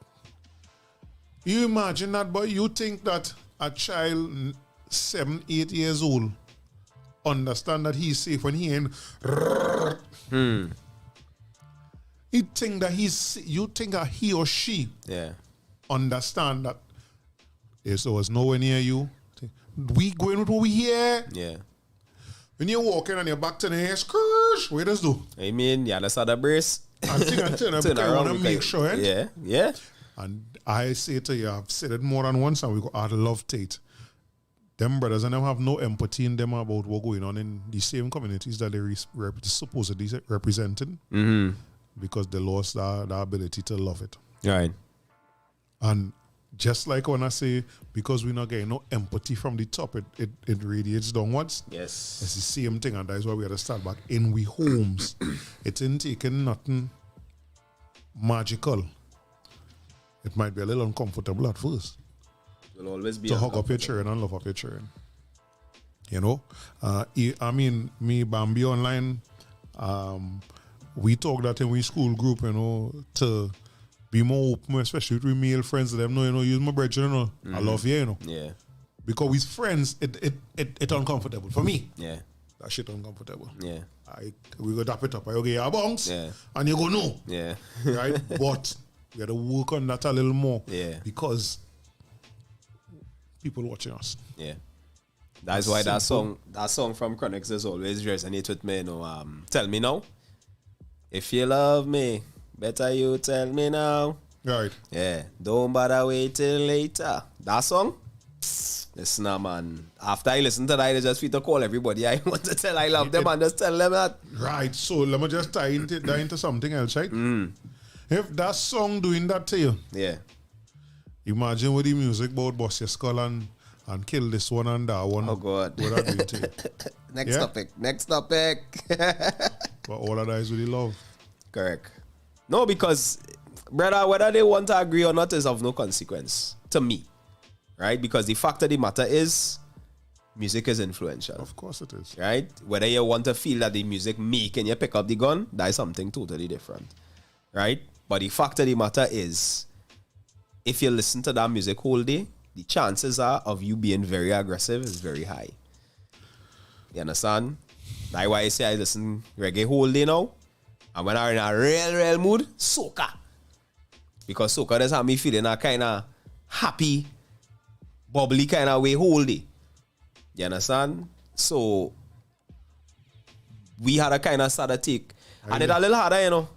You imagine that, boy. You think that a child 7, 8 years old understand that he's safe when he ain't. You think that you think that he or she understand that if there was nowhere near you, we going with what we hear. Yeah. When you're walking and you're back to the hair, skirsh, what does do? I mean, yeah, that's how the brace. I think I turn because I want to make sure. Yeah. And I say to you, I've said it more than once, and we go, I'd love Tate. Them brothers and them have no empathy in them about what's going on in the same communities that they supposedly representing because they lost the ability to love it. Right. And just like when I say, because we're not getting no empathy from the top, it radiates downwards. Yes. It's the same thing, and that's why we got to start back in we homes. It ain't taking nothing magical. It might be a little uncomfortable at first. Will always be to hug up your children and love up your children. You know? I mean, me, Bambi Online, we talk that in we school group, you know, to be more open, especially with male friends of them. No, you know, use my brethren, you know. I love you, you know. Yeah. Because with friends, it uncomfortable. For me, Yeah. that shit uncomfortable. Yeah. We go tap it up. I go, yeah, bounce. Yeah. And you go, no. Yeah. Right? But we got to work on that a little more. Yeah. Because people watching us. Yeah. That's why that song from Chronix is always resonate with me, you know. Tell me now. If you love me, better you tell me now. Right. Yeah. Don't bother wait till later. That song? Listen, man. After I listen to that, I just feel to call everybody I want to tell I love them and just tell them that. Right. So let me just tie into something else, right? If that song doing that to you, Yeah. imagine with the music about bust your skull and kill this one and that one. Oh, God. What that doing to you? Next topic. But all of that is really love. Correct. No, because, brother, whether they want to agree or not is of no consequence to me. Right? Because the fact of the matter is, music is influential. Of course it is. Right? Whether you want to feel that the music making you pick up the gun, that is something totally different. Right? But the fact of the matter is, if you listen to that music whole day, the chances are of you being very aggressive is very high. You understand? That's why I say I listen reggae whole day now. And when I'm in a real mood, soca. Because soca does have me feeling a kind of happy, bubbly kind of way whole day. You understand? So, we had a kind of sad take. And it's a little harder, you know.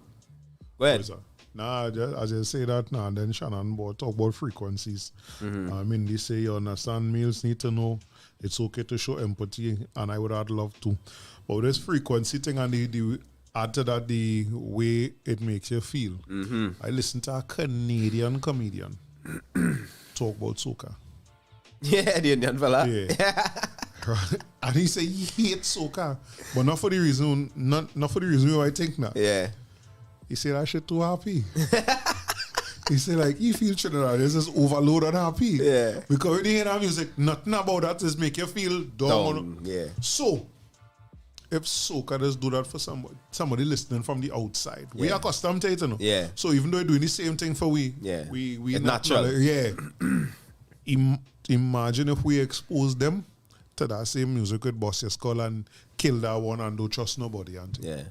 Go ahead. Nah, I just say that now, and then Shannon talk about frequencies. I mean, they say, you understand, males need to know it's okay to show empathy, and I would have loved to. But this frequency thing, and the add to that the way it makes you feel. I listened to a Canadian comedian talk about soca. Yeah, the Indian fella. Yeah. And he said he hates soca, but not for the reason, not for the reason why I think now. Yeah. He said that shit too happy. He said like he feel Trinidad is just overload and happy. Yeah. Because when you hear that music, nothing about that is make you feel down. Yeah. So if soca does do that for somebody listening from the outside, we are accustomed to it, you know. Yeah. So even though we're doing the same thing for we it's natural. Yeah. Imagine if we expose them to that same music with bust your skull and kill that one and don't trust nobody. Yeah.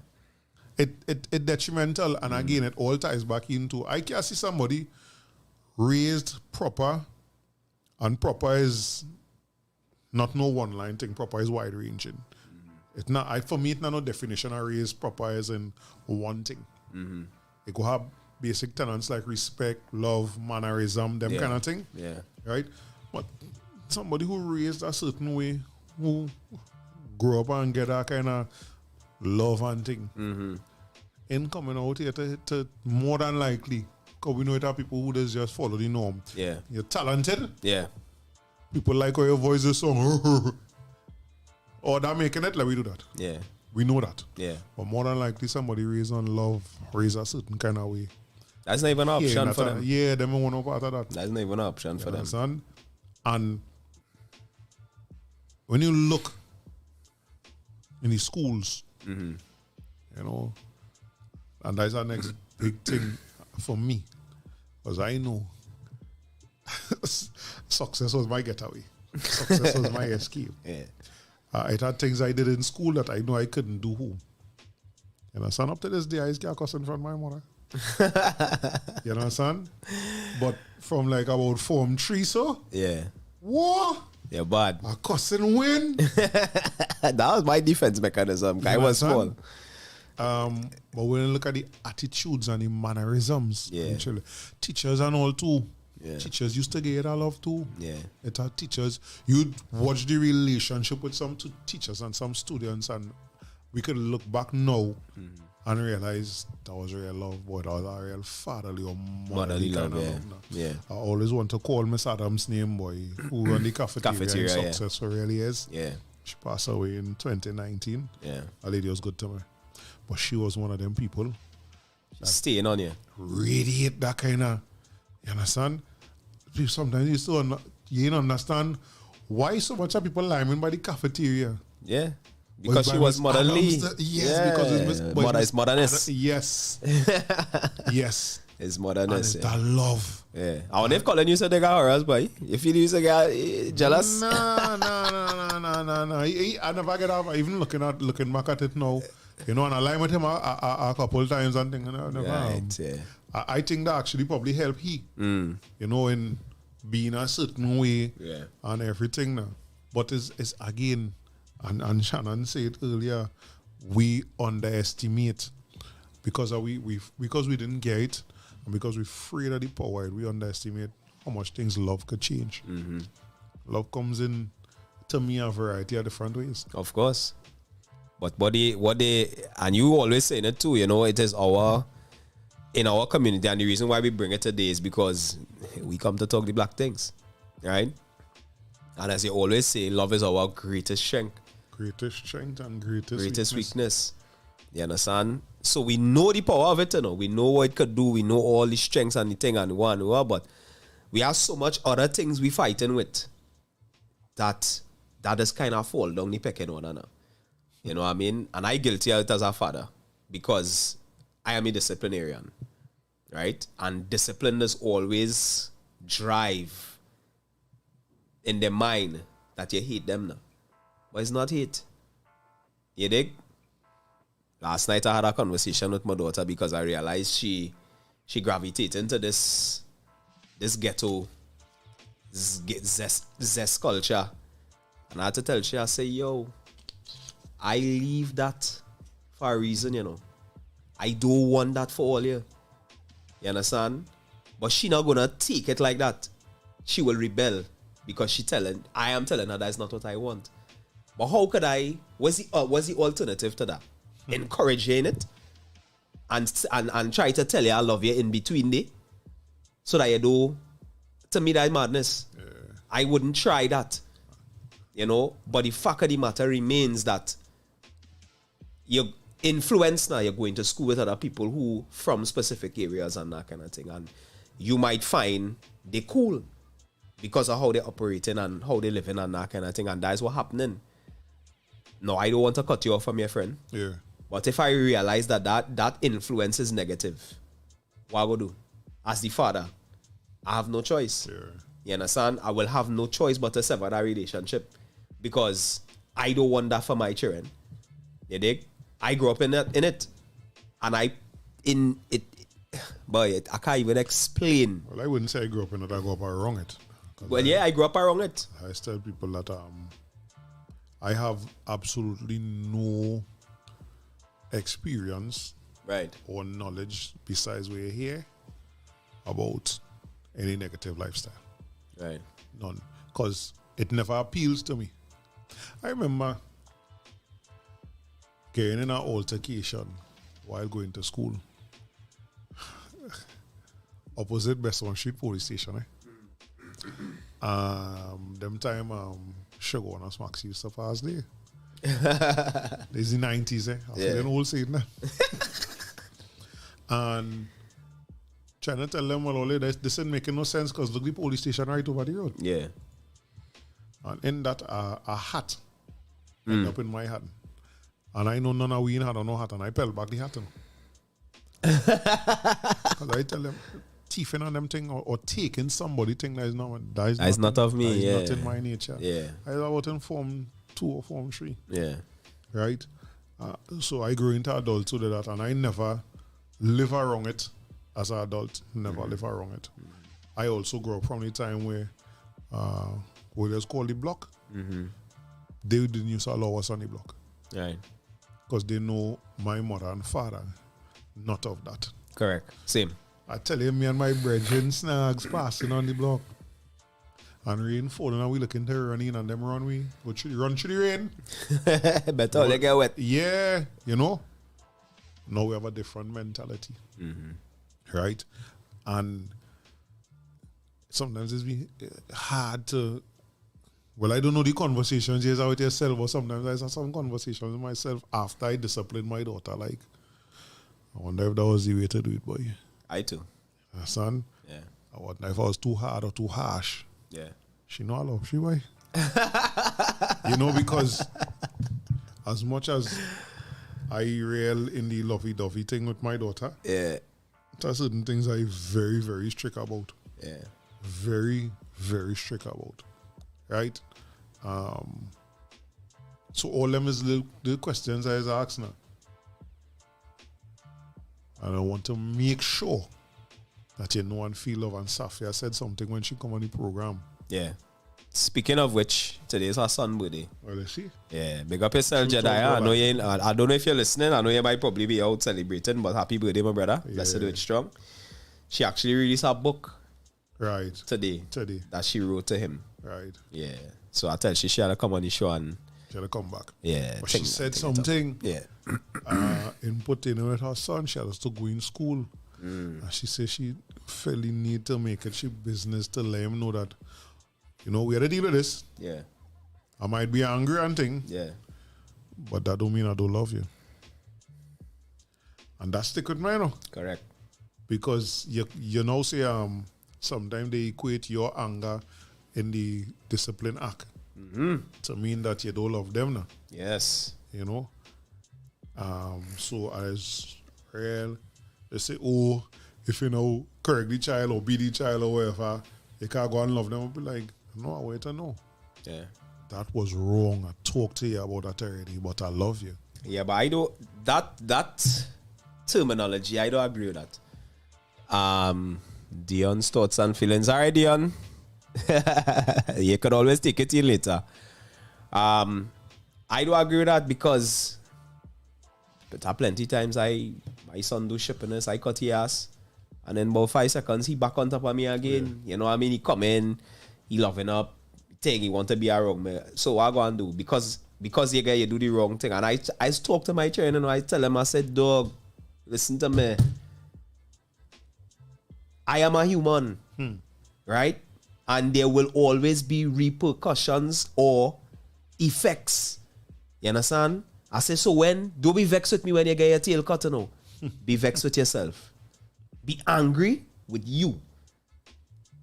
It detrimental, and again, it all ties back into, I can see somebody raised proper, and proper is not no one line thing. Proper is wide ranging. It's not. For me, it's not no definition of raised proper as in one thing. It could have basic tenets like respect, love, mannerism, them kind of thing. Yeah. Right? But somebody who raised a certain way, who grew up and get that kind of love and thing, in coming out here to more than likely, because we know it are people who just follow the norm. Yeah. You're talented. Yeah. People like how your voice is song. Or they're making it, like we do that. Yeah. We know that. Yeah. But more than likely, somebody raised on love, raised a certain kind of way. That's not even an option for them. Yeah, them want no part of that. That's not even an option for them. Understand? And when you look in the schools, you know, and that's our next big thing for me, because I know success was my getaway. Success was my escape. Yeah. I had things I did in school that I know I couldn't do home. You understand? Up to this day, I used to get cussed in front of my mother. You understand? But from like about Form 3, so, Yeah. what? Yeah, bad. A cussing win? That was my defense mechanism. I was small. But when you look at the attitudes and the mannerisms, Yeah. actually, teachers and all too. Yeah. Teachers used to get a love too. Yeah. It had teachers. You'd watch the relationship with some teachers and some students, and we could look back now and realize that was real love, boy. That was a real fatherly or motherly kind of love. Yeah. I always want to call Miss Adams' name, boy, who run the cafeteria in Success for really is. Yeah. She passed away in 2019. Yeah. A lady was good to me. But she was one of them people Staying on you. radiate that kind of, you understand? Sometimes you still you don't understand why so much of people liming by the cafeteria. Yeah. Because she was motherly. Yes, yeah. because it's modernist. Yes. Yes. It's And modernist. it's that love. Yeah. I wonder if Colin used to take horrors, boy. If he used to get jealous. No. I never get up. Even looking back at it now, you know, and I line with him a couple of times and things. Right, yeah. I think that actually probably helped he, you know, in being a certain way and everything now. But it's again, and Shannon said earlier, we underestimate because we didn't get it, and because we're afraid of the power, we underestimate how much things love could change. Love comes in, to me, a variety of different ways. Of course. But what they and you always saying it too, you know, it is in our community, and the reason why we bring it today is because we come to talk the black things, right? And as you always say, love is our greatest strength. Greatest strength and greatest weakness. You understand? So we know the power of it, you know. We know what it could do. We know all the strengths and the thing and the one, but we have so much other things we fighting with that is kind of fall down the pecking order now. You know what I mean? And I guilty of it as a father because I am a disciplinarian, right? And discipline is always drive in the mind that you hate them now. But it's not hate. You dig? Last night I had a conversation with my daughter because I realized she gravitates into this ghetto zest culture. And I had to tell her, I say, yo, I leave that for a reason, you know. I don't want that for all you. You understand? But she not gonna take it like that. She will rebel because I am telling her that's not what I want. But how could I? What's the alternative to that? Encouraging it and try to tell you I love you in between there, so that you do. To me, that's madness. Yeah. I wouldn't try that, you know. But the fact of the matter remains that you're influenced now. You're going to school with other people who from specific areas and that kind of thing, and you might find they cool because of how they're operating and how they're living and that kind of thing, and that's what's happening. No, I don't want to cut you off from your friend. Yeah. But if I realize that influence is negative, what I will do? As the father, I have no choice. Yeah. You understand? I will have no choice but to sever that relationship because I don't want that for my children. You dig? I grew up in it. And but I can't even explain. Well, I wouldn't say I grew up in it. I grew up around it. Well, yeah, I grew up around it. I tell people that I have absolutely no experience Right. or knowledge besides what you hear about any negative lifestyle. Right. None. Because it never appeals to me. I remember getting in an altercation while going to school. Opposite Besson Street Police Station. Them time Sugar and Smacks used to pass there. This is the 90s, I feel an old saying now. And trying to tell them, well, this isn't making no sense because look, the police station right over the road. Yeah. And in that, a hat ended up in my hand. And I know none of we had no hat, and I pelt back the hat. Because I tell them, thieving on them thing or taking somebody thing that is not of me. That is not in my nature. Yeah. I was about in Form 2 or Form 3. Yeah. Right? So I grew into adulthood with that, and I never live around it as an adult. Never live around it. I also grew up from the time where what is called the block. They didn't used to allow us on the block. Right. Because they know my mother and father, not of that. Correct. Same. I tell you, me and my brethren snags passing on the block. And rain falling and we looking to run in and them run we. Run through the rain. Better they get wet. Yeah, you know. Now we have a different mentality. Right? And sometimes it's be hard to, well, I don't know the conversations you have with yourself, but sometimes I have some conversations with myself after I discipline my daughter. Like, I wonder if that was the way to do it, boy. I too. Son? Yeah. I wonder if I was too hard or too harsh. Yeah. She know I love she, boy. You know, because as much as I rail in the lovey-dovey thing with my daughter, Yeah. there are certain things I very, very strict about. Yeah. Very, very strict about. Right? So all them is the questions I was asking her. And I want to make sure that you know and feel love. And Safia said something when she come on the program. Yeah. Speaking of which, today is her son's birthday. Well, let's see. Yeah, big up yourself, True Jedediah. talk, I don't know if you're listening. I know you might probably be out celebrating, but happy birthday, my brother. Let's do it strong. She actually released a book Right. today that she wrote to him. Right. Yeah. So I tell she had to come on the show and She had to come back. yeah. But she said something. Yeah. In putting with her son, she has to go in school. And she said she felt the need to make it she business to let him know that, you know, we had to deal with this. Yeah. I might be angry and thing, Yeah. but that don't mean I don't love you. And that stick with me, you know. Correct. Because you know say sometimes they equate your anger in the discipline act to mean that you don't love them now. Yes. You know. So as real, they say, oh, if you know correct the child or beat the child or whatever, you can't go and love them. I'll be like, no, I wait to know. Yeah. That was wrong. I talked to you about that already, but I love you. Yeah, but I don't that terminology, I don't agree with that. Dion's thoughts and feelings. All right, Dion. You could always take it in later. I don't agree with that because but plenty times my son do shippiness, I cut his ass. And then about 5 seconds he back on top of me again. You know what I mean? He come in, he loving up, thing he want to be around me. So what I go and do? Because you do the wrong thing. And I talk to my trainer and I tell him, I said, dog, listen to me. I am a human. Right? And there will always be repercussions or effects. You understand? I say, so don't be vexed with me when you get your tail cut, you know. Be vexed with yourself. Be angry with you.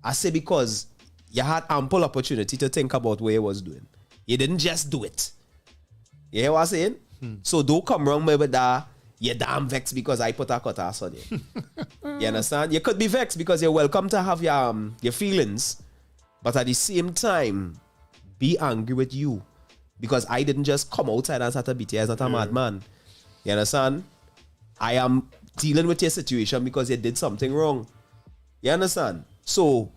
I say because you had ample opportunity to think about what you was doing. You didn't just do it. You hear what I'm saying? So don't come wrong with that. You're damn vexed because I put a cutlass on you. You understand? You could be vexed because you're welcome to have your feelings. But at the same time, be angry with you. Because I didn't just come outside and start to beat you. I'm not a madman. You understand? I am dealing with your situation because you did something wrong. You understand? So,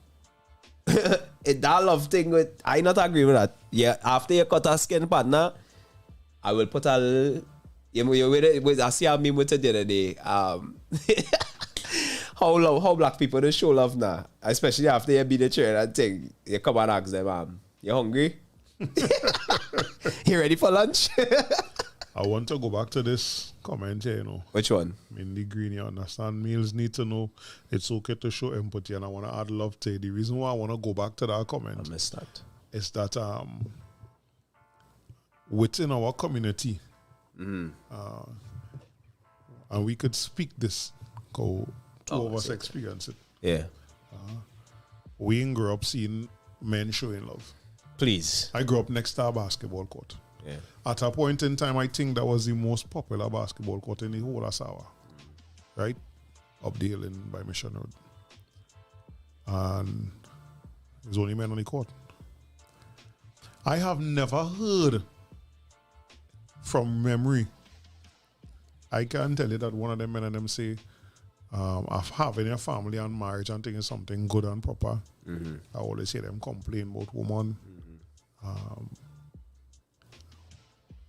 that love thing, I not agree with that. Yeah, after you cut a skin partner, I will put a I see how meme with it the other day. How black people don't show love now, especially after you beat the children and thing. You come and ask them, you hungry? You ready for lunch? I want to go back to this comment here, Which one? Mindy Green, you understand? Males need to know it's okay to show empathy, and I want to add love to it. The reason why I want to go back to that comment I missed that. is that within our community, and we could speak this, two of us experience it. Yeah. We ain't grew up seeing men showing love. Please. I grew up next to a basketball court. Yeah. At a point in time, I think that was the most popular basketball court in the whole of Sawa. Right? Up the hill by Mission Road. And there's only men on the court. I have never heard from memory. I can tell you that one of them men and them say, of having a family and marriage and thinking something good and proper. I always hear them complain about women.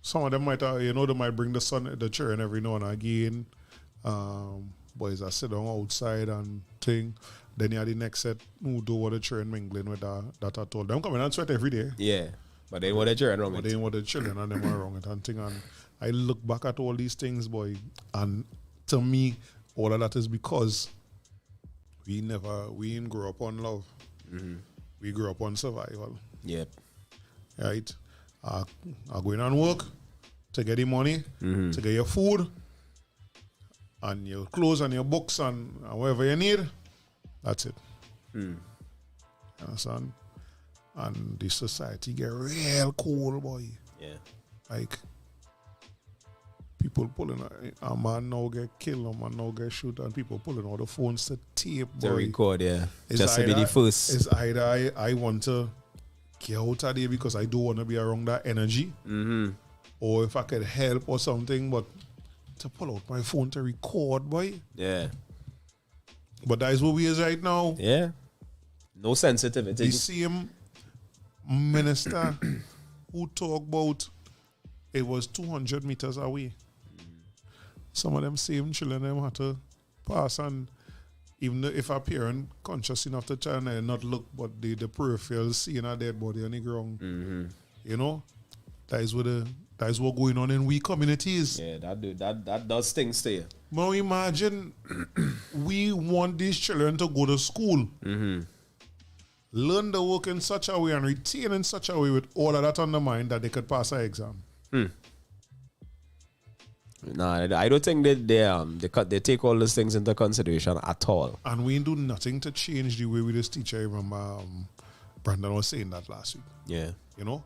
Some of them might, they might bring the children every now and again. Boys are sit down outside and thing. Then you have the next set who do what the children mingling with that I told them coming and sweat every day. Yeah. But they want the children wrong. But they want the children and them are wrong it and thing. And I look back at all these things, boy, and to me, all of that is because we didn't grow up on love. We grew up on survival. Yep. Right? I go in and work to get the money, to get your food, and your clothes and your books and whatever you need. That's it. You understand? And the society get real cold, boy. Yeah. Like, people pulling a man now get killed, a man now get shot, and people pulling all the phones to tape, boy. To record, yeah. It's Just to be the first. It's either I want to get out of there because I don't want to be around that energy, or if I could help or something, but to pull out my phone to record, boy. Yeah. But that is what we is right now. Yeah. No sensitivity. The same minister who talk about it was 200 meters away. Some of them same children them had to pass, and even if a parent conscious enough to try and not look, but the peripheral seeing a dead body on the ground. You know, that is what going on in we communities. Yeah, that does things to you. Now imagine we want these children to go to school, learn the work in such a way and retain in such a way with all of that on the mind that they could pass an exam. Nah, I don't think they take all those things into consideration at all. And we do nothing to change the way we just teach. I remember Brandon was saying that last week. Yeah. You know,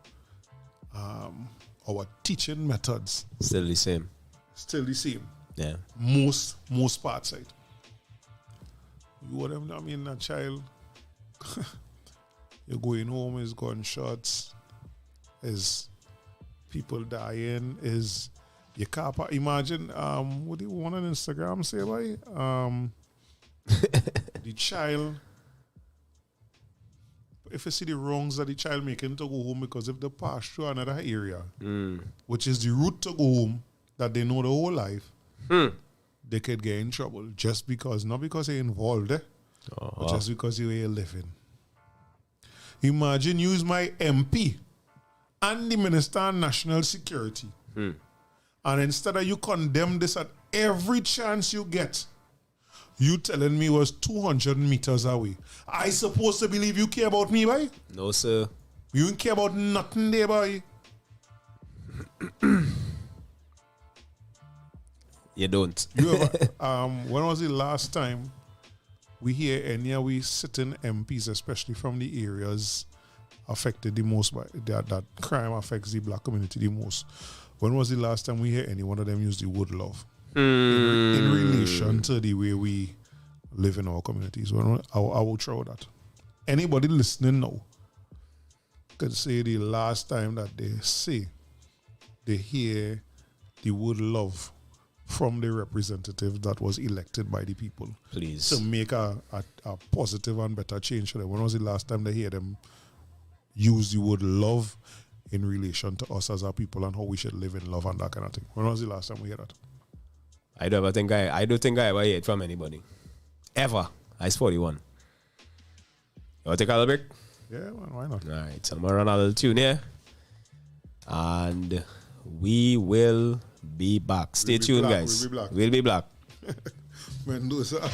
our teaching methods Still the same. still the same. Yeah. Most parts side. You whatever I mean, that child. You're going home, is gunshots, is people dying, is your car park. Imagine what do you want on Instagram say, boy? The child, if you see the wrongs that the child making to go home because if they pass through another area, which is the route to go home that they know the whole life, they could get in trouble just because, not because they're involved, but just because you ain't living. Imagine use my MP and the Minister of National Security. And instead of you condemn this at every chance you get, you telling me it was 200 meters away. I supposed to believe you care about me, boy? No, sir. You don't care about nothing there, boy. You don't. You ever, when was the last time we hear any of we sitting MPs, especially from the areas affected the most by that crime affects the black community the most? When was the last time we hear any one of them use the word love in relation to the way we live in our communities? Well, I will throw that. Anybody listening now could say the last time that they hear the word love from the representative that was elected by the people. Please. To make a positive and better change for them. When was the last time they hear them use the word love in relation to us as our people and how we should live in love and that kind of thing? When was the last time we heard that? I don't think I ever hear it from anybody. Ever. I's 41. You want to take a little break? Yeah, man, why not? All right, so I'm going to run a little tune here. And we will be back. Stay tuned, guys. We'll be black. Mendoza.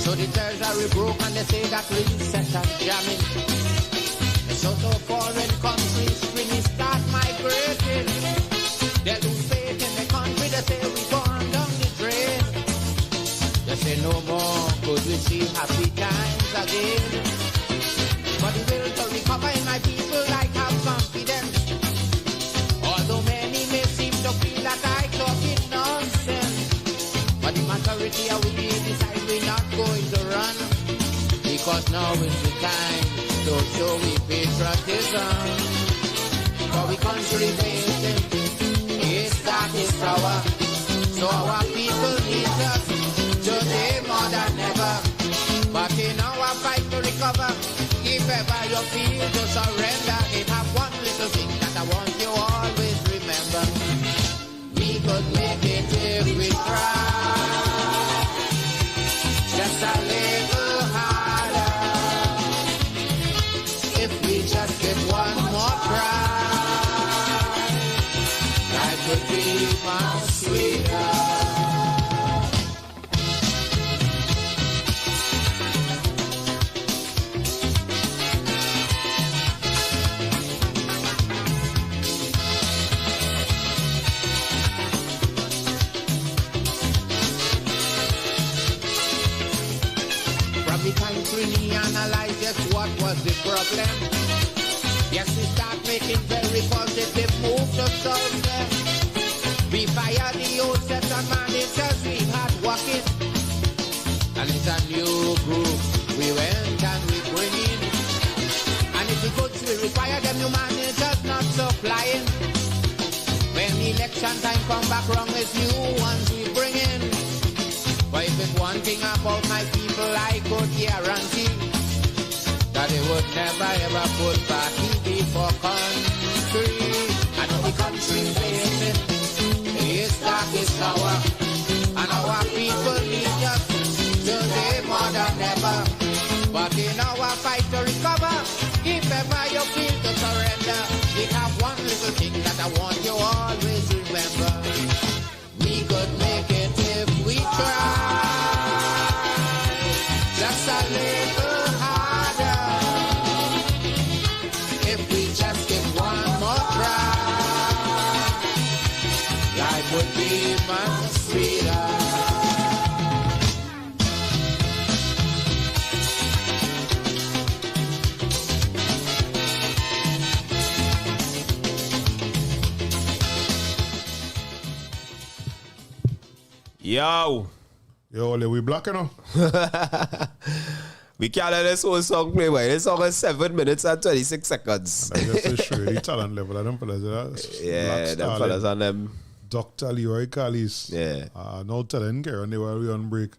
So the treasury broke and they say that we set up jamming. So to foreign countries really start migrating. They lose faith in the country, they say we gone down the drain. They say no more could we see happy times again. But the will to recover in my people like have confidence. Although many may seem to feel that I talking nonsense. But the majority of we decide we're not going to run. Because now is the time to show we patriotism. For we country facing is dark, is power. So our people need us today more than ever. But in our fight to recover, if ever you feel to surrender, it have one little thing that I want you always remember. We could make it if we try. Just a little harder. If we just get one more try, life would be much sweeter. We analyze just what was the problem. Yes, we start making very positive moves to solve them. We fire the old set of managers we had working. And it's a new group we went and we bring in. And if the goods we require them new managers not supplying. When election time come back wrong, it's new ones we bring in. But if it's one thing about my people, I could guarantee that they would never ever put party before country. I know the country facing is darkest hour, and our people need us today more than ever. But in our fight to recover, if ever you feel to surrender, we have one little thing that I want you always remember. We could make it if we try. Just a little harder. If we just give one more try, life would be much sweeter. Yo, we black enough. We can't let this whole song play, boy. This song is 7 minutes and 26 seconds. I guess it's true. The talent level of them fellas. Yeah, them fellas and them. Dr. Leroy Callis. Yeah. No telling Karen, they were on break.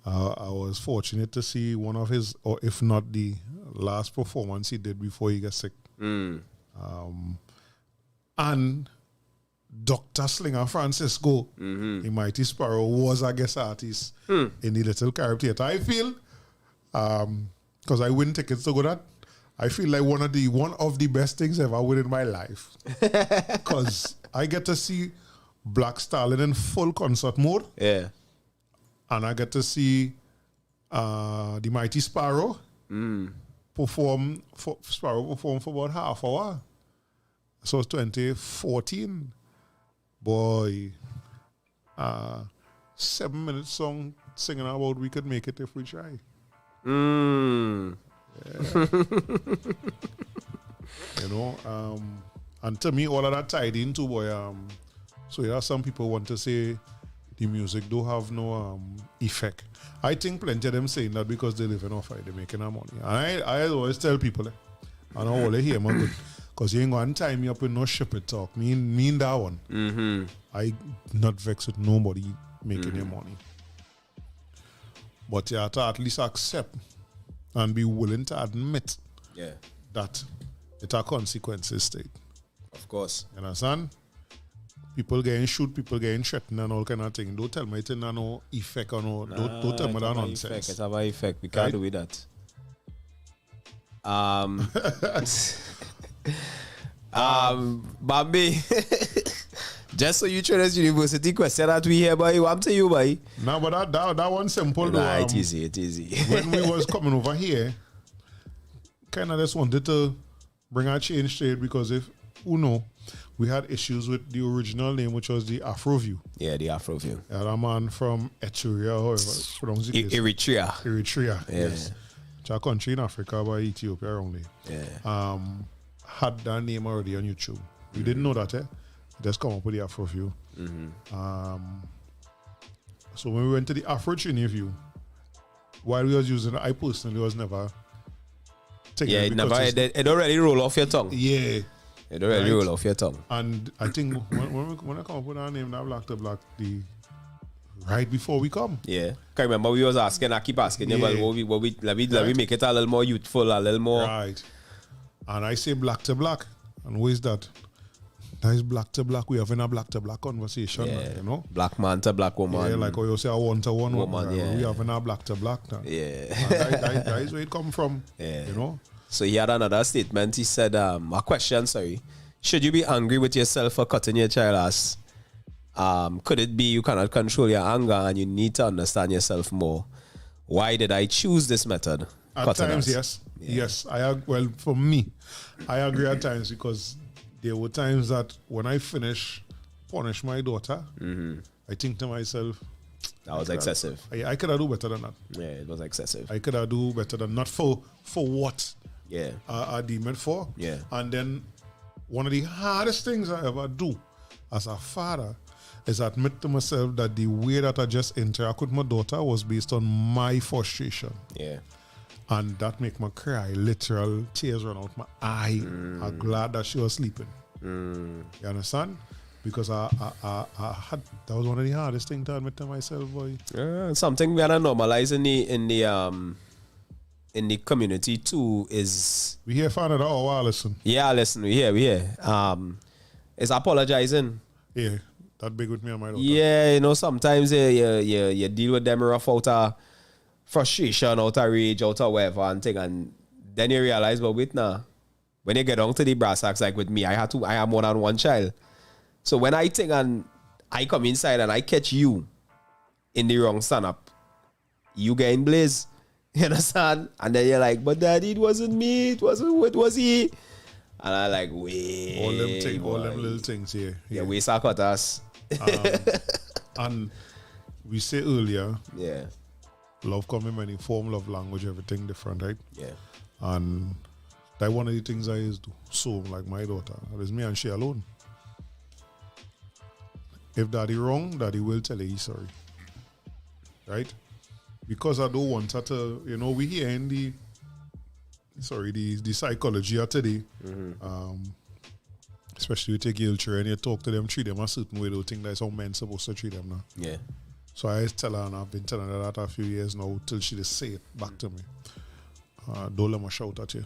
I was fortunate to see one of his, or if not the last performance he did before he got sick. And Dr. Slinger Francisco, the Mighty Sparrow, was a guest artist in the Little Carib Theatre. I feel, because I win tickets to go that, I feel like one of the best things ever win in my life. Because I get to see Black Stalin in full concert mode. Yeah. and I get to see the Mighty Sparrow perform for about half hour. So it's 2014. Boy, 7-minute song singing about we could make it if we try. Mm. You know, and to me, all of that tied into boy. So yeah, some people want to say the music do have no effect. I think plenty of them saying that because they live in Offa, they're making their money. And I always tell people, I don't want to hear my good, because you ain't going to tie me up with no ship talk. Mean that one. Mm-hmm. I not vexed with nobody making their money. But you have to at least accept and be willing to admit that it are consequences state. Of course. You understand? People getting shoot, people getting threatened and all kind of thing. Don't tell me it ain't no effect or no. Don't tell me that nonsense. It have an effect. We can't do with that. Bambi. Just so you Trinidad University question that we hear by you, I'm to you, boy. No, but that one simple. Nah, it easy. When we was coming over here, kind of just wanted to bring a change to it because if we had issues with the original name, which was the Afroview. Yeah, the Afroview. A man from Eritrea, however pronounce it. Eritrea, yes. It's a country in Africa by Ethiopia only. Yeah. Had that name already on YouTube. We didn't know that, Just come up with the Afroview. So when we went to the Afro interview, while we was using it, I personally was never taking it. It already roll off your tongue. Yeah. It already roll off your tongue. And I think when I come up with our name, that Black to Black, right before we come. Yeah. Can remember we was asking, I keep asking, let me make it a little more youthful, a little more. Right. And I say Black to Black. And what is that? That is Black to Black. We having a Black to Black conversation, you know? Black man to black woman. Yeah, like how you say a one-to-one woman. Yeah. We having a Black to Black now. Yeah. That is where it come from, you know? So he had another statement. He said, a question, sorry. Should you be angry with yourself for cutting your child ass? Could it be you cannot control your anger and you need to understand yourself more? Why did I choose this method? At times, yes. Yeah. Yes. Well, for me, I agree at times because there were times that when I punish my daughter, I think to myself, that was excessive. I could have do better than that. Yeah, it was excessive. I could have do better than not for what I deem it for. Yeah. And then one of the hardest things I ever do as a father is admit to myself that the way that I just interact with my daughter was based on my frustration. Yeah. And that make me cry. Literal tears run out my eye. I'm glad that she was sleeping. You understand? Because I had, that was one of the hardest things to admit to myself, boy. Something we are normalize in the community too is we hear fan of that or listen. Yeah, listen, we hear. Is apologizing. Yeah, that big with me and my daughter. Yeah, you know, sometimes you deal with them rough out of frustration, out of rage, out of whatever and thing, and then you realize, but wait now, when you get down to the brass tacks, like with me, I have more than one child. So when I think and I come inside and I catch you in the wrong stand-up, you get in blaze. You understand? And then you're like, but daddy, it wasn't me. It was he. And I like, wait. All them little things here. Yeah, we suck at us. And we say earlier, yeah, love come in many form, love language, everything different, right? Yeah. And that one of the things I used to so like my daughter. It is me and she alone. If daddy wrong, daddy will tell you he's sorry. Right? Because I don't want her to, you know, we hear in the psychology of today, especially you take your children and you talk to them, treat them a certain way, they think that's how men supposed to treat them now. Yeah. So I tell her, and I've been telling her that a few years now, till she just say it back to me. Don't let me shout at you.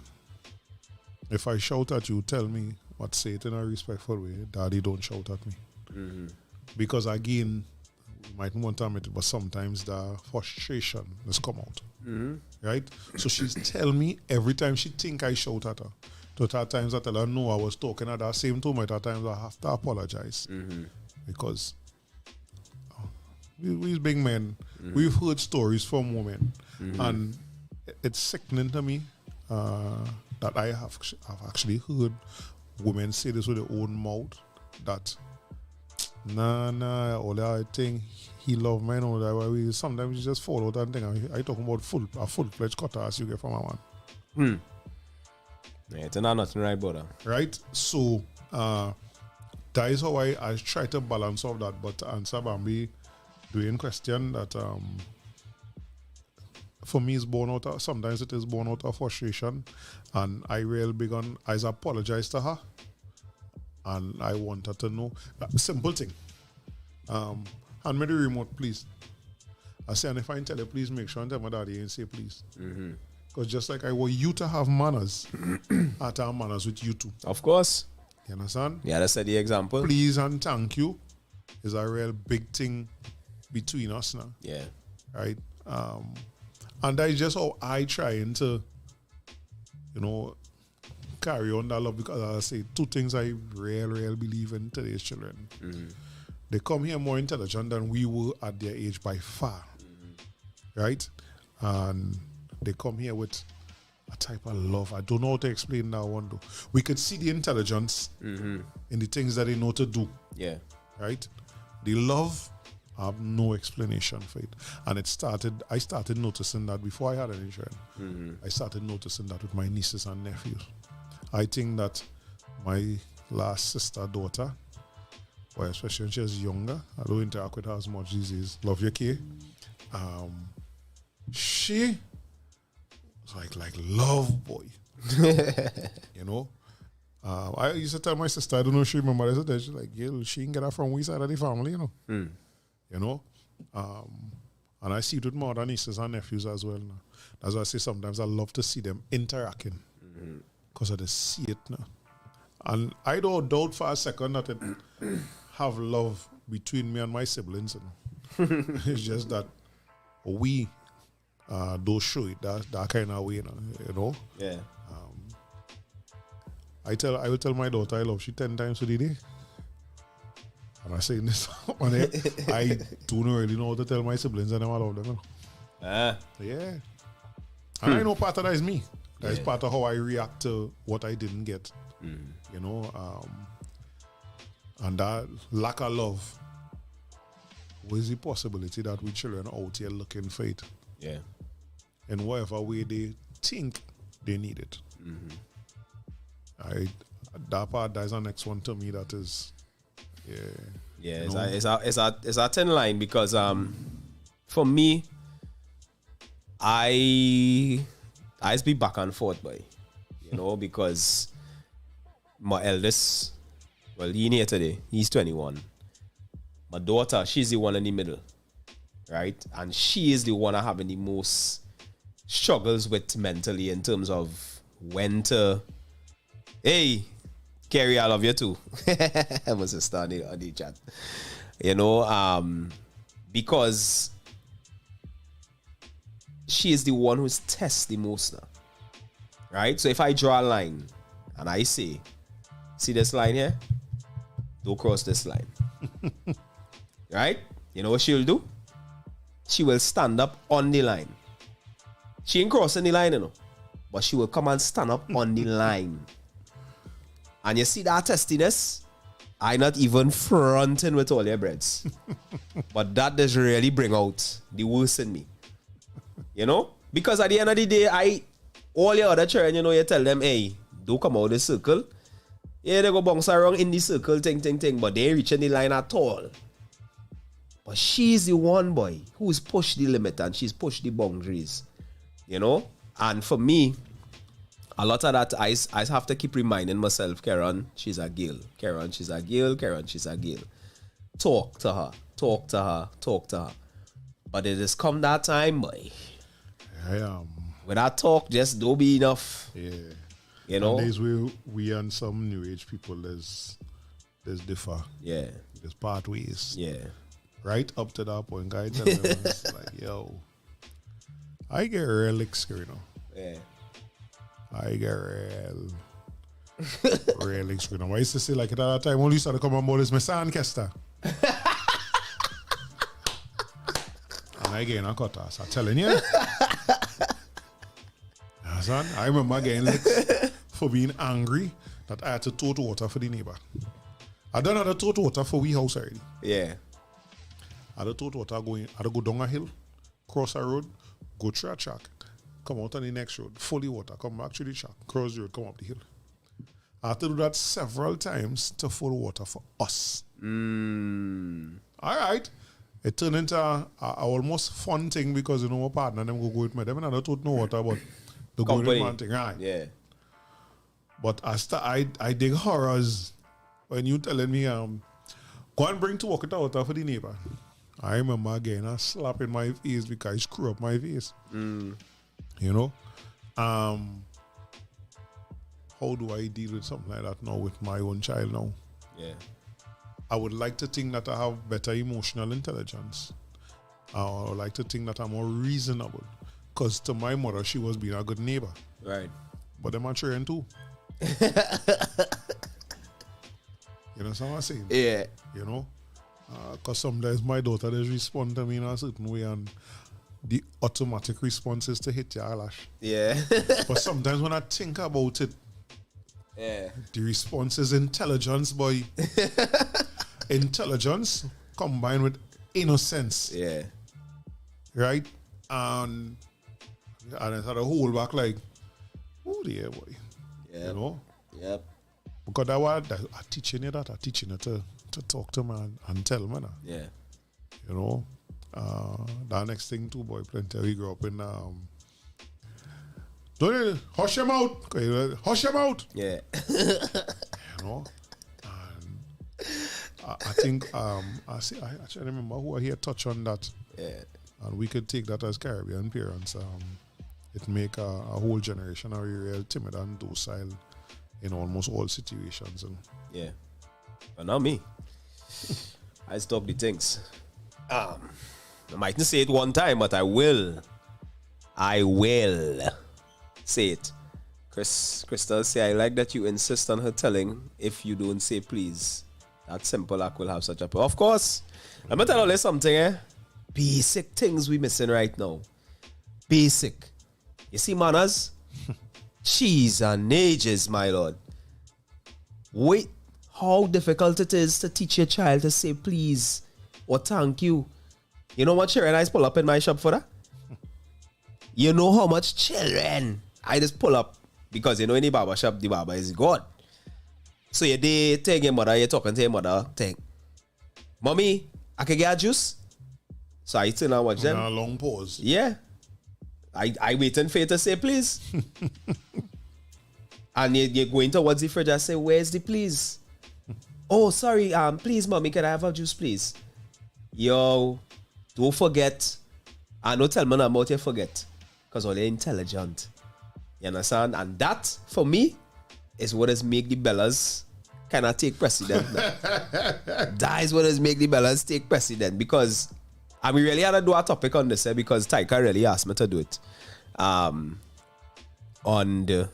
If I shout at you, tell me, but say it in a respectful way. Daddy, don't shout at me. Because again, you might want to admit it, but sometimes the frustration has come out. Right? So she's tell me every time she think I shout at her. So at times I tell her, no, I was talking at that same time. At times I have to apologize. Because we big men, We've heard stories from women, and it's sickening to me that I've actually heard women say this with their own mouth that all that thing he love man, all that we sometimes you just fall out and think I talking about a full-fledged cutter as you get from a man. Yeah, it's nothing right about that. Right? So that is how I try to balance off that. But to answer Bambi doing question that for me is born out of, sometimes it is born out of frustration, and I real big on I apologize to her, and I want her to know simple thing. Hand me the remote, please. I say, and if I tell you, please make sure and tell my daddy and say please. Because just like I want you to have manners, I to have manners with you too. Of course. You understand? Yeah, that's the example. Please and thank you is a real big thing between us now. Yeah. Right? And that is just how I trying to, carry on that love, because as I say, two things I real believe in today's children. They come here more intelligent than we were at their age by far. Right? And they come here with a type of love. I don't know how to explain that one though. We could see the intelligence in the things that they know to do. Yeah. Right? The love, I have no explanation for it. And I started noticing that before I had any children. I started noticing that with my nieces and nephews. I think that my last sister, daughter, well, especially when she was younger, I don't interact with her as much these days. Love you, Kay. She was like love boy. I used to tell my sister, I don't know if she remembers it, she's like, yeah, she can get her from we side of the family, and I see it with my other nieces and nephews as well now. That's why I say sometimes I love to see them interacting because I just see it now. And I don't doubt for a second that it have love between me and my siblings. It's just that we don't show it that kind of way, Yeah. I will tell my daughter I love she 10 times a day. And I say this on air, I don't really know how to tell my siblings and I love them. Yeah. And I know part of that is me. That is part of how I react to what I didn't get. And that lack of love, what is the possibility that we children are out here looking for it? Yeah. In whatever way they think they need it. That part, that is the next one to me that is, it's a thin line because for me, I be back and forth, boy. Because my eldest, well, he here today, he's 21. My daughter, she's the one in the middle, right? And she is the one I'm having the most struggles with mentally in terms of when to, hey, Kerry, I love you too. I must start on the chat. Because she is the one who's tests the most now. Right? So if I draw a line and I say, see this line here? Don't cross this line. Right? You know what she'll do? She will stand up on the line. She ain't crossing the line, but she will come and stand up on the line. And you see that testiness? I not even fronting with all your breads. But that does really bring out the worst in me. Because at the end of the day, all your other children, you tell them, hey, don't come out of the circle. Yeah, they go bounce around in the circle, ting, but they ain't reaching the line at all. But she's the one, boy, who's pushed the limit and she's pushed the boundaries. And for me, a lot of that, I have to keep reminding myself, Karen, she's a girl. Karen, she's a girl. Karen, she's a girl. Talk to her. But it has come that time, boy. When I talk, just don't be enough. Yeah. And there's where we and some new age people, there's differ. Yeah. There's pathways. Yeah. Right up to that point, guy tell them, it's like, yo, I get real licks, Yeah. I get real licks, I used to say like at that time, only used to come on board is my Sandcaster. And I get a cutlass. I'm telling you. Son, I remember getting licks for being angry that I had to tote water for the neighbor. I done had to tote water for we house already. Yeah. I had to tote water I had to go down a hill, cross a road, go through a track, come out on the next road, fully water, come back through the track, cross the road, come up the hill. I had to do that several times to full water for us. All right. It turned into a almost fun thing because, you know, my partner and them go with me. Them and I don't tote no water, but the go with one thing, right? Yeah. But I dig horrors when you telling me, go and bring 2 buckets of water for the neighbor. I remember again a slap in my face because I screw up my face. You know? How do I deal with something like that now with my own child now? Yeah. I would like to think that I have better emotional intelligence. I would like to think that I'm more reasonable. Because to my mother, she was being a good neighbor. Right. But them are trying too. You know what I'm saying? Yeah. You know? Because sometimes my daughter does respond to me in a certain way and the automatic response is to hit your eyelash. Yeah. But sometimes when I think about it, Yeah. the response is intelligence, boy. Intelligence combined with innocence. Yeah. Right? And I had a hold back like, oh dear boy. Yeah. You know? Yep. Because I'm teaching you that. I'm teaching you to talk to man and tell man. Yeah. You know? That next thing too, boy, plenty. We grew up in don't you hush him out. Hush him out. Yeah. You know? And I think I actually remember who I hear touch on that. Yeah. And we could take that as Caribbean parents. It make a whole generation a real timid and docile in almost all situations. And Yeah. But not me. I stop the things. I mightn't say it one time, but I will say it. Crystal say, I like that you insist on her telling if you don't say please. That simple act will have such a... Of course. Let me tell you something, Basic things we missing right now. Basic. You see manners? Cheese and ages, my lord. Wait, how difficult it is to teach your child to say please or thank you. You know what children I pull up in my shop for that? You know how much children I just pull up because you know in the barber shop, the barber is God. So you day take your mother, you're talking to your mother, think, Mommy, I can get a juice? So I turn and watch them. a long pause. Yeah. I waiting for you to say please. And you're going towards the fridge and say, where's the please? Oh, sorry, please, Mommy, can I have a juice, please? Yo, don't forget. I don't tell me about you forget. Because all you're intelligent. You understand? And that, for me, is what has make the Bellas kind of take precedent. That is what has make the Bellas take precedent. Because, and we really had to do a topic on this because Taika really asked me to do it. On the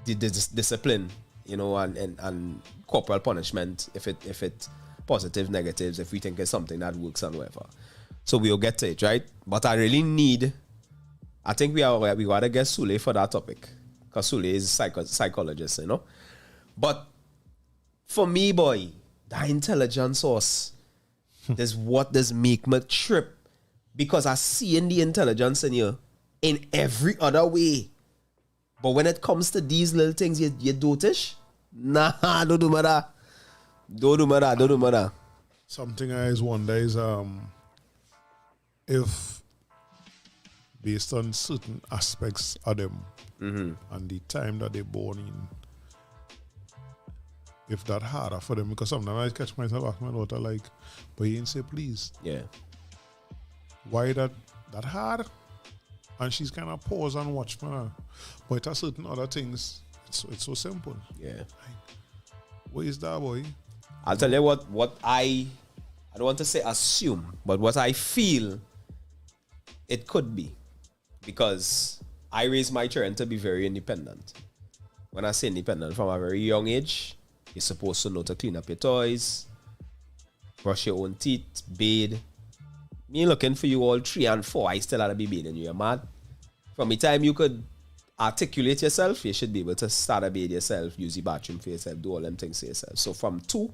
discipline, you know, and corporal punishment, if it positive, negatives, if we think it's something that works and whatever. So we'll get to it, right? But I think we gotta get Sule for that topic. Because Sule is a psychologist, you know. But for me, boy, the intelligence source is what does make me trip. Because I see in the intelligence in you in every other way. But when it comes to these little things, you dotish? Nah, don't do matter. Don't do matter. Something I always wonder is if based on certain aspects of them and the time that they're born in, if that harder for them, because sometimes I catch myself asking my daughter like, but you ain't say please. Yeah. Why that hard? And she's kind of pause and watch me. But at certain other things, it's so simple. Yeah. What is that, boy? I'll tell you what I don't want to say assume, but what I feel it could be. Because I raised my children to be very independent. When I say independent, from a very young age, you're supposed to know to clean up your toys, brush your own teeth, bathe, Me looking for you all 3 and 4, I still had to be beating you. You're mad? From the time you could articulate yourself, you should be able to start a bathe yourself, use the bathroom for yourself, do all them things for yourself. So from 2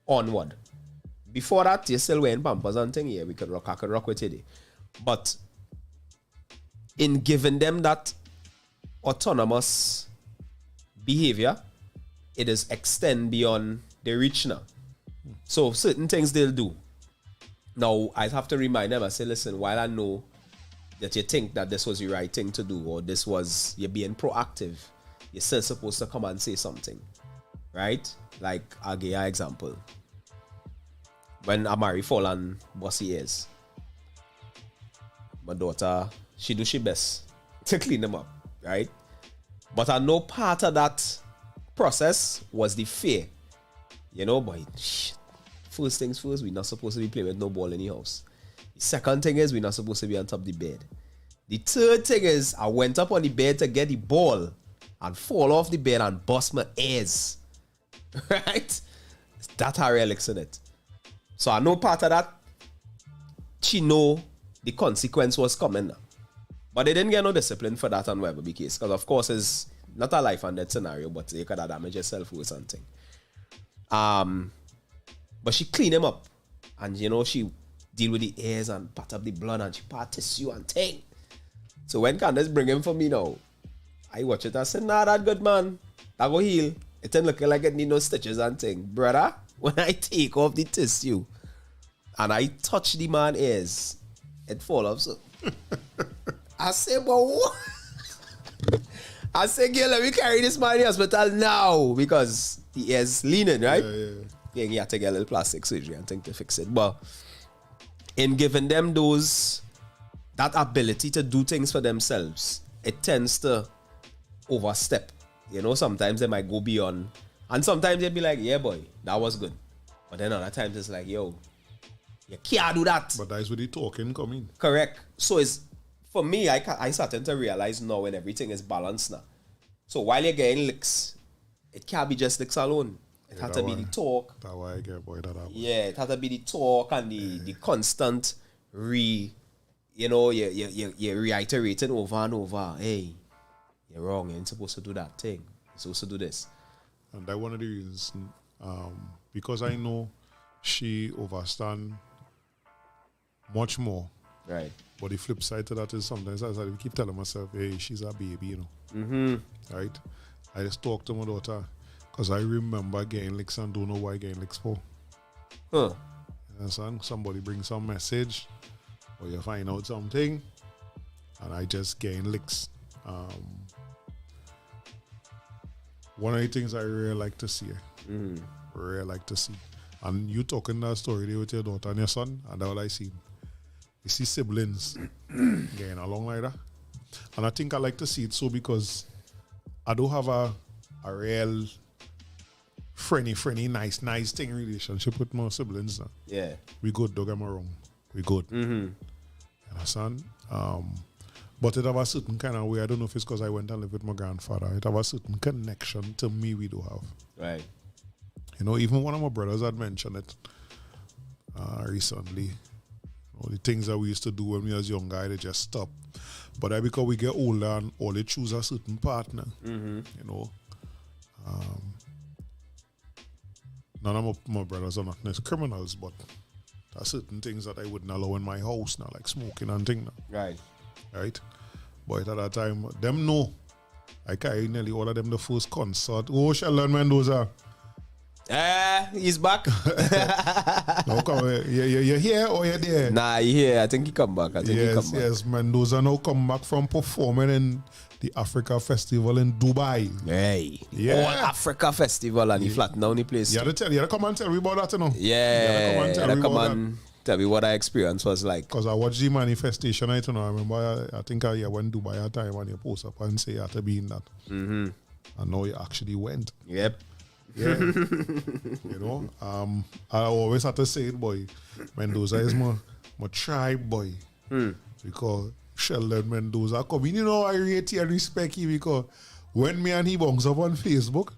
onward. Before that, you're still wearing pampers and thing. Yeah, I could rock with you there. But in giving them that autonomous behavior, it is extend beyond the reach now. So certain things they'll do. Now, I have to remind them, I say, listen, while I know that you think that this was the right thing to do, or this was, you're being proactive, you're still supposed to come and say something, right? Like, I'll give you an example. When Amari fall and bossy ears, my daughter, she do she best to clean them up, right? But I know part of that process was the fear. You know, boy, first things first, we're not supposed to be playing with no ball in the house. The second thing is, we're not supposed to be on top of the bed. The third thing is, I went up on the bed to get the ball and fall off the bed and bust my ears. Right? That's how real in it. So I know part of that, she know the consequence was coming now. But they didn't get no discipline for that and whatever the case. Because of course it's not a life and death scenario, but you could have damaged yourself or something. But she clean him up. And you know, she deal with the ears and pat up the blood and she pat tissue and thing. So when Candace bring him for me now, I watch it and say, nah, that good man. That go heal. It ain't looking like it need no stitches and thing. Brother, when I take off the tissue and I touch the man's ears, it fall off. So I say, but what? I say, girl, let me carry this man in the hospital now because the ear's leaning, right? Yeah, you have to get a little plastic surgery and thing to fix it. But in giving them that ability to do things for themselves, it tends to overstep. You know, sometimes they might go beyond. And sometimes they'll be like, yeah, boy, that was good. But then other times it's like, yo, you can't do that. But that's where the talking come in. Correct. So it's, for me, I started to realize now when everything is balanced now. So while you're getting licks, it can't be just licks alone. It has to be the talk. That's why I get boy that happen. Yeah, it has to be the talk and the constant you're reiterating over and over. Hey, you're wrong. You ain't supposed to do that thing. You're supposed to do this. And that's one of the reasons, because I know she overstand much more. Right. But the flip side to that is sometimes I keep telling myself, hey, she's a baby, you know. Mm-hmm. Right? I just talk to my daughter because I remember getting licks and don't know why getting licks for. Huh. You understand? Somebody brings some message or you find out something and I just getting licks. One of the things I really like to see. Really like to see. And you talking that story there with your daughter and your son, and that's all I see. You see siblings getting along like that. And I think I like to see it so because I don't have a real friendly, nice thing relationship with my siblings now. Yeah. We good, don't get me wrong. We good. Mm-hmm. You understand? But it have a certain kind of way. I don't know if it's because I went and lived with my grandfather. It have a certain connection to me we do have. Right. You know, even one of my brothers had mentioned it recently. You know, the things that we used to do when we was younger, they just stop. But that because we get older and all they choose a certain partner. Mm-hmm. You know. None of my brothers are not necessarily criminals, but there are certain things that I wouldn't allow in my house now, like smoking and things now. Right. Right? But at that time, them know. I carry nearly all of them the first concert. Oh, Sheldon Mendoza. He's back. No, come, you're here or you're there? Nah, he here. I think he come back. Yes, Mendoza now come back from performing in the Africa Festival in Dubai. Hey. Yeah. All Africa Festival and he flat down the place. You had to come and tell me about that, you know? Yeah. You come and tell me what our experience was like. Because I watched the manifestation, I don't know. I remember, I think I went to Dubai at time and you post up and say you had to be in that. Mm-hmm. And now you actually went. Yep. Yeah. You know, I always have to say it, boy. Mendoza is my tribe, boy. Because Sheldon Mendoza come in, you know, I rate and respect him because when me and he bongs up on Facebook,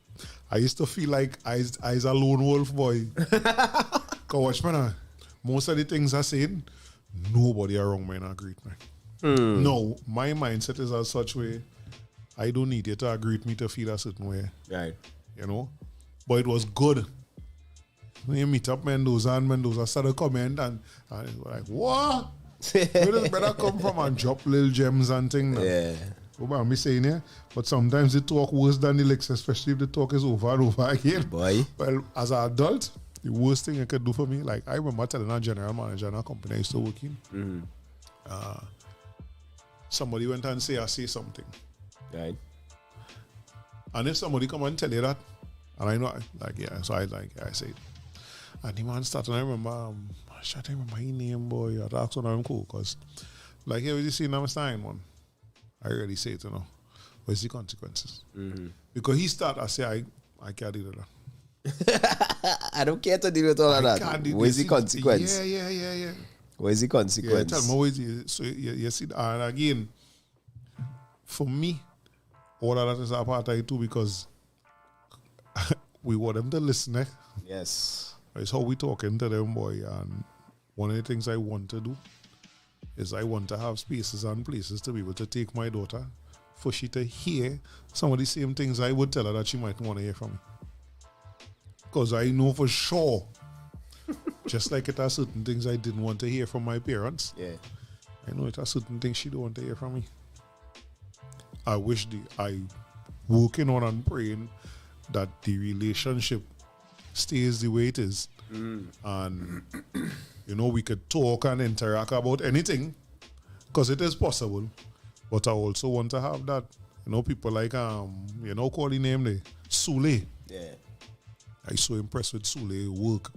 I used to feel like I's a lone wolf, boy. Because watch me now. Most of the things I said, nobody around me not greet me. No, my mindset is as such way. I don't need you to greet me to feel a certain way. Right. You know? But it was good. When you meet up Mendoza started comment and it was like, what? Where does brother come from and drop little gems and things? Yeah. What am I saying here? But sometimes they talk worse than the licks, especially if the talk is over and over again. Boy. Well, as an adult, the worst thing I could do for me, like I remember telling our general manager in a company I used to work in, somebody went and say something. Right. And if somebody come and tell you that, and I know, like, yeah, so I say it. And the man started, and I remember, I can't remember his name, boy. I asked one of them cool, because, like, here, you see, I'm saying one. I already say it, you know. What's the consequences? Because he started, I say, I can't do that. I don't care to deal with all of that. Where's the consequence? Yeah. Where's the consequence? Yeah, tell me where's the, so you see, and again, for me, all of that is a part of it too, because we want them to listen, eh? Yes. It's how we talking to them, boy. And one of the things I want to do is I want to have spaces and places to be able to take my daughter for she to hear some of the same things I would tell her that she might want to hear from me. Because I know for sure, just like it are certain things I didn't want to hear from my parents, Yeah. I know it are certain things she don't want to hear from me. I wish I working on and praying that the relationship stays the way it is. And, you know, we could talk and interact about anything because it is possible. But I also want to have that, you know, people like, you know, call the name there, Sule. Yeah. I'm so impressed with Sule work.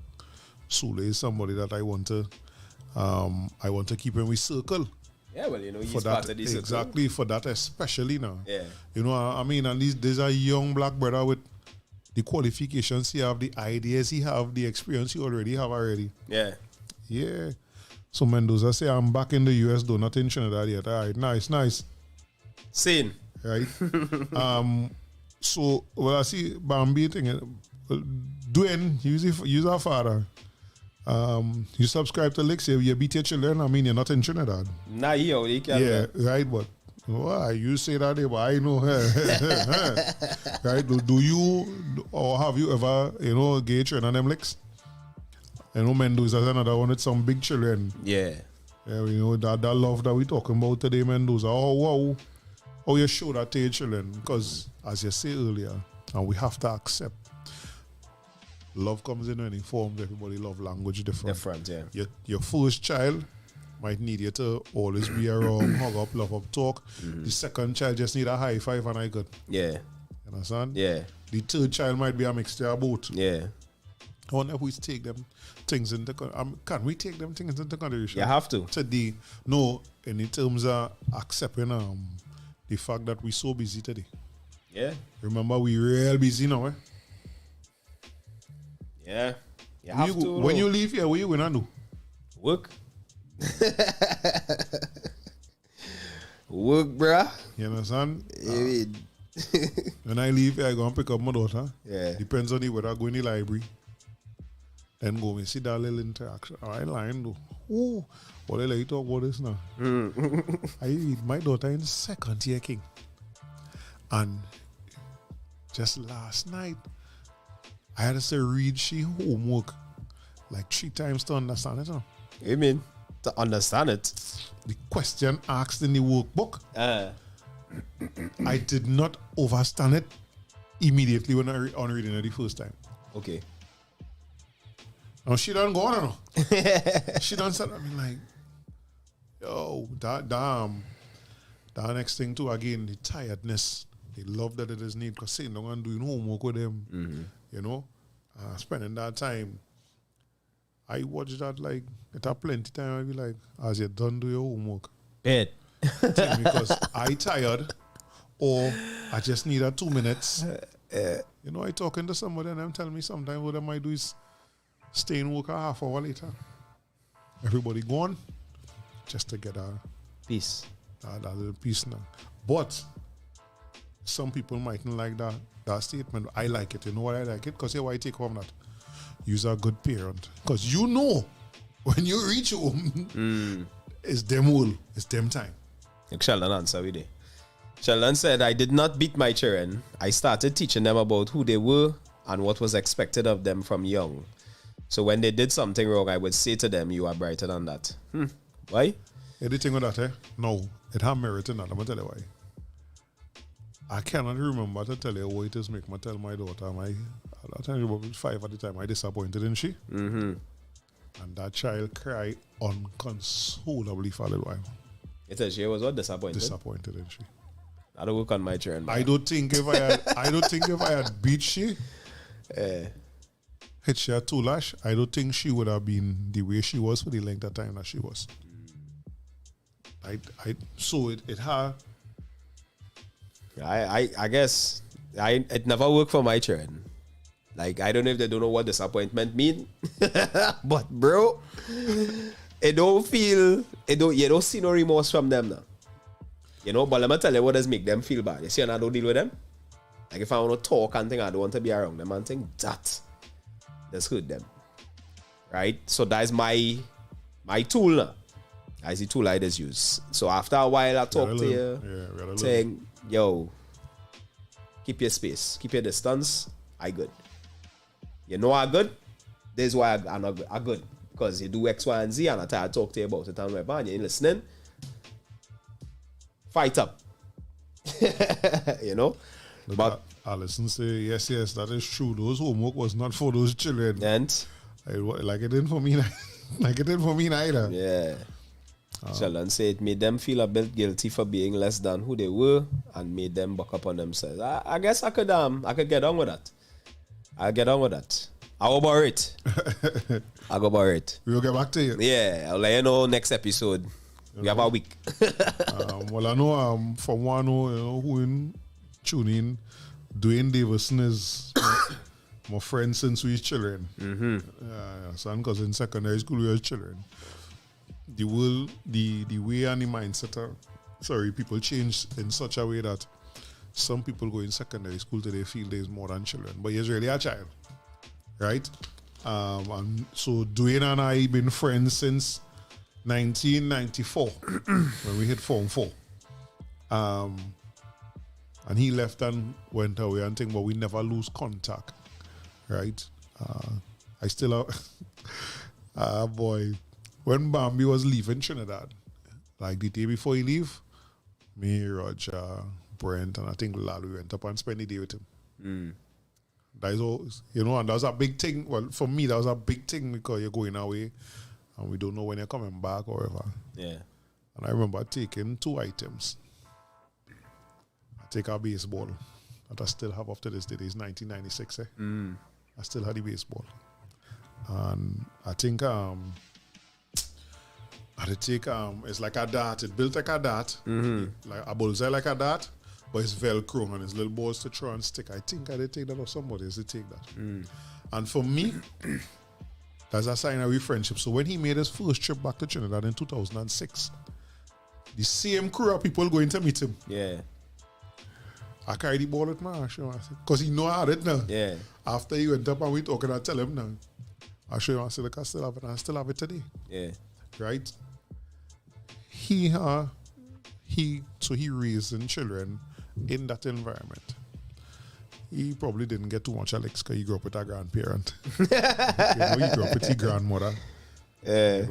Sule is somebody that I want to keep in my circle. Yeah, well, you know, he's For part that, of this. exactly, for that especially now. Yeah. You know, I mean, and there's a young black brother with the qualifications he have, the ideas he have, the experience he already have already. Yeah. Yeah. So Mendoza say, I'm back in the US though, not in Trinidad yet. All right, nice. Same. Right? So, well, I see Bambi thing. Dwayne, use our father. You subscribe to Licks, you beat your children, I mean, you're not in Trinidad. Nah, you can. Yeah, right, but why you say that, but I know. Right? Do you, or have you ever, you know, gay children on them Licks? You know, Mendoza is another one with some big children. Yeah. Yeah, you know, that love that we're talking about today, Mendoza. Oh, wow. Oh, you show that to your children. Because, as you say earlier, and we have to accept, love comes in any forms. Everybody love language different. Yeah. Your first child might need you to always be around, hug up, love up, talk. The second child just need a high five and I good. Yeah. You understand? Yeah. The third child might be a mixture of both. Yeah. I wonder if we take them things into can we take them things into consideration? You have to. Today, no, in terms of accepting the fact that we're so busy today. Yeah. Remember, we real busy now, eh? Yeah. You have to. When you leave here, what you gonna do? Work. Work, bruh. You understand? Yeah. When I leave here, I go and pick up my daughter. Yeah. Depends on the whether I go in the library. Then go and see that little interaction. I lying though. Oh, what they like talk about this now? I read my daughter in second year, King. And just last night, I had to read she homework like 3 times to understand it. Huh? You mean to understand it? The question asked in the workbook, I did not understand it immediately when I on reading it the first time. Okay. Now she done go on. She done said, I mean, like, yo, that damn. That next thing too, again, the tiredness, the love that it is need, because sitting down and doing homework with them, you know, spending that time. I watch that like, it have plenty time, I be like, as you done do your homework. Bed. Because I tired, or I just need 2 minutes. You know, I talking to somebody and them telling me sometimes what I might do is stay in work a half hour later. Everybody gone, just to get a Peace. that little piece now. But some people mightn't like that statement. I like it. You know why I like it? Because why I take home that? You're a good parent. Because you know when you reach home, it's them wool, it's them time. Like Sheldon answer with it. Sheldon said, I did not beat my children. I started teaching them about who they were and what was expected of them from young. So when they did something wrong, I would say to them, you are brighter than that. Why? Anything with that, eh? No, it had merit in that. I'm going to tell you why. I cannot remember to tell you what it is make me tell my daughter, I tell you about 5 at the time, I disappointed in she. And that child cried unconsolably for a little while. It says she was what? Disappointed? Disappointed in she. I don't work on my children. I don't think if I had beat she, hit she at 2 lash, I don't think she would have been the way she was for the length of time that she was. So it had. I guess it never worked for my children. Like, I don't know if they don't know what disappointment mean, but bro, you don't see no remorse from them now. You know, but let me tell you what does make them feel bad. You see, and I don't deal with them. Like, if I want to talk and think I don't want to be around them and think that, that's hurt them. Right? So that's my tool now. That's the tool I just use. So after a while, I talk to you, saying, yo, keep your space, keep your distance. I good. You know I good? This is why I'm not good. Because you do X, Y, and Z, and I talk to you about it, and you ain't listening. Fight up. You know? Look, but Alison say, yes, that is true. Those homework was not for those children. And like it didn't for me. Like it didn't for me neither. Yeah. Sheldon said it made them feel a bit guilty for being less than who they were and made them buck up on themselves. I guess I could get on with that. I'll get on with that. I'll borrow it. I'll go borrow it. We'll get back to you. Yeah, I'll let you know next episode. We have a week. Well, I know from one who in tune in, Dwayne Davison is my friend since we were children. Son, because in secondary school we were children. The way and the mindset people change in such a way that some people go in secondary school till they feel there's more than children, but he's really a child, right? And so Dwayne and I been friends since 1994 when we hit Form 4. And he left and went away and think, but we never lose contact, right? I still have, boy, when Bambi was leaving Trinidad, like the day before he leave, me, Roger, Brent, and I think Lal, we went up and spent the day with him. That is all, and that was a big thing. Well, for me, that was a big thing because you're going away and we don't know when you're coming back or whatever. Yeah. And I remember taking 2 items. I take a baseball that I still have up to this day. It's 1996. I still had the baseball. And I think I take it's like a dart. It built like a dart, like a bullseye like a dart, but it's Velcro and it's little balls to throw and stick. I think I did take that or somebody else did take that. And for me, that's a sign of our friendship. So when he made his first trip back to Trinidad in 2006, the same crew of people going to meet him. Yeah. I carry the ball with my ass, because he know I had it now. Yeah. After he went up and we talking, I tell him now. I show him, I say, look, I still have it, and I still have it today. Yeah. Right? He raised in children in that environment. He probably didn't get too much Alex because he grew up with a grandparent. He grew up with his grandmother. Yeah.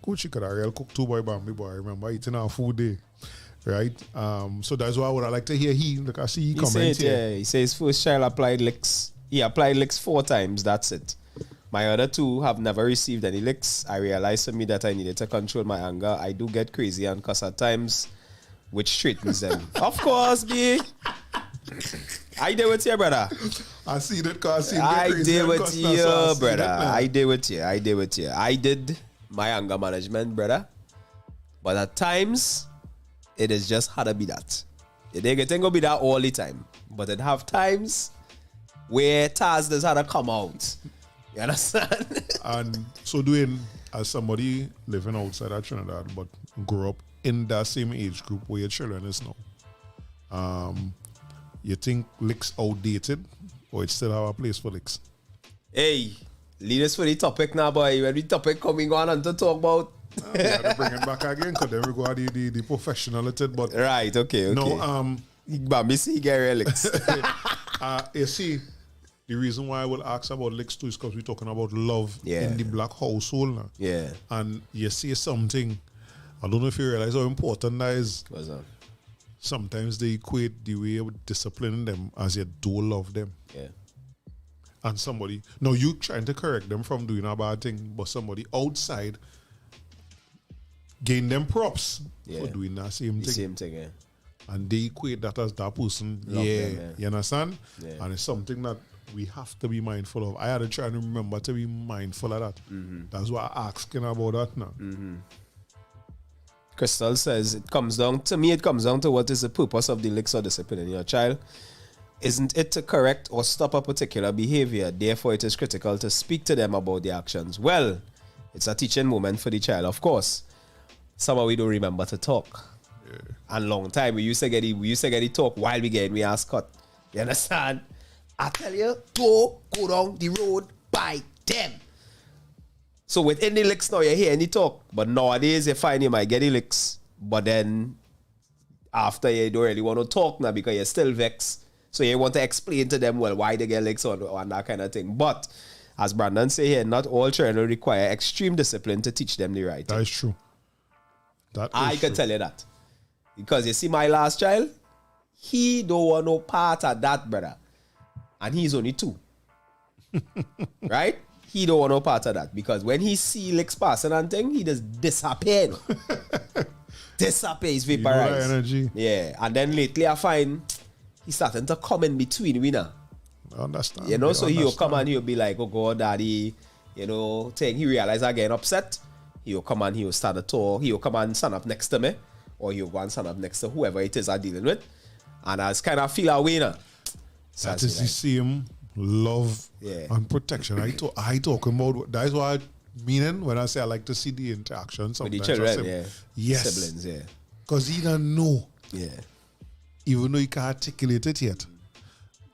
Coach, she could have real cook too, boy. I remember eating our food day. Right? So that's why I would like to hear like I see he comment here. Yeah, he says first child applied licks. He applied licks 4 times, that's it. My other 2 have never received any licks. I realized for me that I needed to control my anger. I do get crazy and cuss at times, which straightens them. Of course, B. I did with you, brother. I see that because I did with you, brother. I did with you. I did my anger management, brother. But at times, it is just how to be that. It ain't gonna be that all the time. But it have times where Taz does how to come out. You understand? And so doing as somebody living outside of Trinidad but grew up in that same age group where your children is now, you think licks outdated or it still have a place for licks? Hey, Lead us for the topic now, boy. When the topic coming on and to talk about. We have to bring it back again because then we go to the professionality. But Right, okay. no, But me see Gary Alex. you see, the reason why I will ask about licks too is because we're talking about love Yeah. in the black household now. Yeah. And you see something, I don't know if you realize how important that is. What's that? Sometimes they equate the way of disciplining them as you do love them. Yeah. And somebody, no, you trying to correct them from doing a bad thing, but somebody outside gain them props Yeah. for doing that same The thing. same thing, yeah. And they equate that as that person. Love them, yeah. You understand? Yeah. And it's something that we have to be mindful of. I had to try and remember to be mindful of that. Mm-hmm. That's why I'm asking about that now. Crystal says it comes down to what is the purpose of the licks or discipline in your child. Isn't it to correct or stop a particular behavior? Therefore, it is critical to speak to them about the actions. Well, it's a teaching moment for the child, of course. Some of we don't remember to talk. Yeah. And long time we used to get the talk while we getting we ass cut. You understand? I tell you, go down the road by them. So within the licks now you hear any talk, but nowadays you find you might get the licks, but then after you don't really want to talk now because you're still vexed. So you want to explain to them well why they get licks or that kind of thing. But as Brandon say here, not all children require extreme discipline to teach them the right thing. That is true. I can tell you that. Because you see my last child, he don't want no part of that, brother. And he's only 2. Right? He don't want no part of that. Because when he see licks passing and thing, he just disappear. Disappear, he's vaporized. You know that energy. Yeah. And then lately I find he's starting to come in between, we know. I understand. You know, so he'll understand. come and he'll be like, oh God, daddy, you know, thing. He realize I getting upset. He'll come and he'll start a talk. He'll come and stand up next to me. Or he'll go and stand up next to whoever it is I'm dealing with. And I just kind of feel away now. So That I is say the same love Yeah. and protection. I talk about, that is what I meaning when I say I like to see the interaction with sometimes. the children, I yeah. say, yes. Siblings, yeah. Because he don't know, Yeah. even though he can't articulate it yet,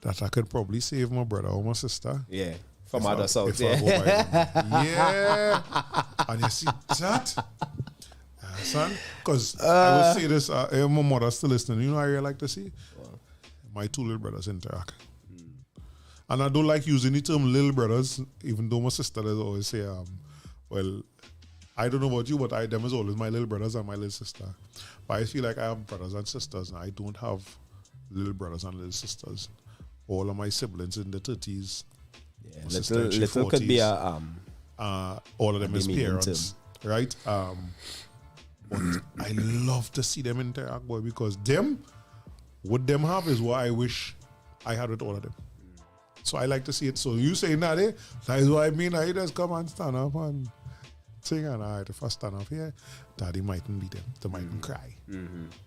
that I could probably save my brother or my sister. Yeah. From If other I south, go by yeah. them. Yeah. And you see that? Son? Because I will say this, my mother's still listening. You know what I really like to see? My 2 little brothers interact. And I don't like using the term little brothers, even though my sister does always say, well, I don't know about you, but them is always my little brothers and my little sister. But I feel like I have brothers and sisters, and I don't have little brothers and little sisters. All of my siblings in the 30s. Yeah, my sister in little she could be 40s. a All of them is medium parents, right? But I love to see them interact, boy, because what them have is what I wish I had with all of them. So I like to see it. So you saying that, that is what I mean. I just come and stand up and sing, and if I stand up here, daddy mightn't be there. They mightn't cry.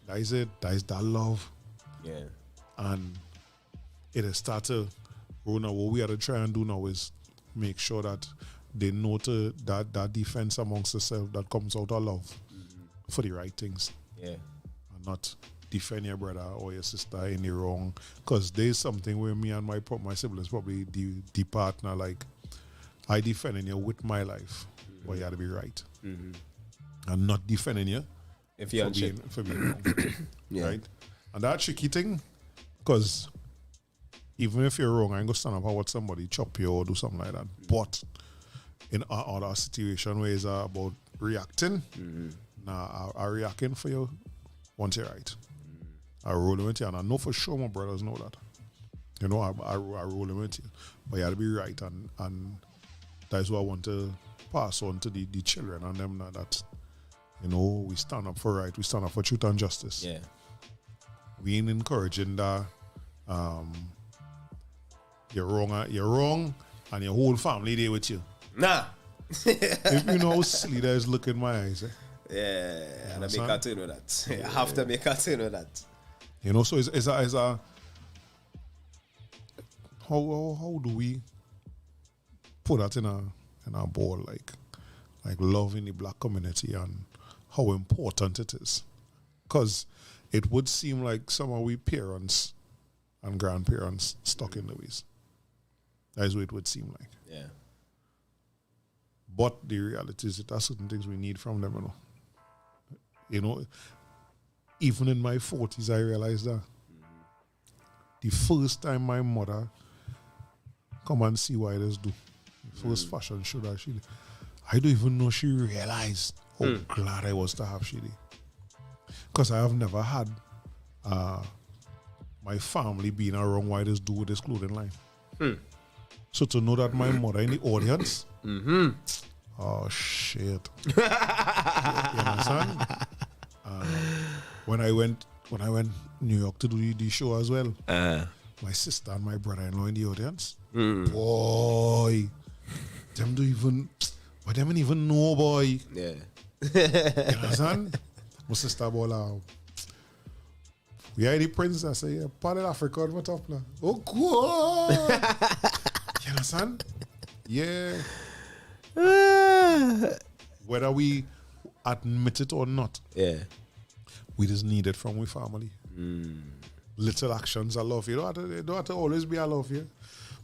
That is it. That is that love. yeah. And it has started. Now, what we have to try and do now is make sure that they know that defense amongst themselves that comes out of love for the right things. Yeah. And not defend your brother or your sister in the wrong. Because there's something where me and my siblings probably the partner, like, I defending you with my life, but you have to be right. And not defending you If you're for being wrong. Yeah. Right? And that tricky thing, because even if you're wrong, I ain't gonna stand up and watch somebody chop you or do something like that. But in other situation where it's about reacting, I reacting for you once you're right. I roll with you, and I know for sure my brothers know that. You know, I roll with you. But you have to be right, and that's what I want to pass on to the children and them now, that, you know, we stand up for right, we stand up for truth and justice. Yeah. We ain't encouraging that you're wrong, and your whole family there with you. Nah. If you know how silly that is, look in my eyes. Yeah. And I make understand? a turn with that. I have to make a turn with that. You know, so it's a how do we put that in a ball, like love in the black community and how important it is? Because it would seem like some of we parents and grandparents stuck in the ways. That's what it would seem like. Yeah. But the reality is that there are certain things we need from them, you know. Even in my 40s, I realized that. The first time my mother come and see what I just do, the first fashion show that she did, I don't even know she realized how glad I was to have she did. Because I have never had my family being around what I just do with this clothing line. So to know that my mother in the audience, oh shit. You understand? When I went New York to do the show as well, my sister and my brother-in-law in the audience, boy, them don't even know, boy. Yeah. You understand? My sister boy, we are the princess. I say, yeah, part of Africa, what up now? Oh, cool. You understand? Yeah. Whether we admit it or not, Yeah. we just need it from our family. Little actions I love you. They don't have to always be I love you.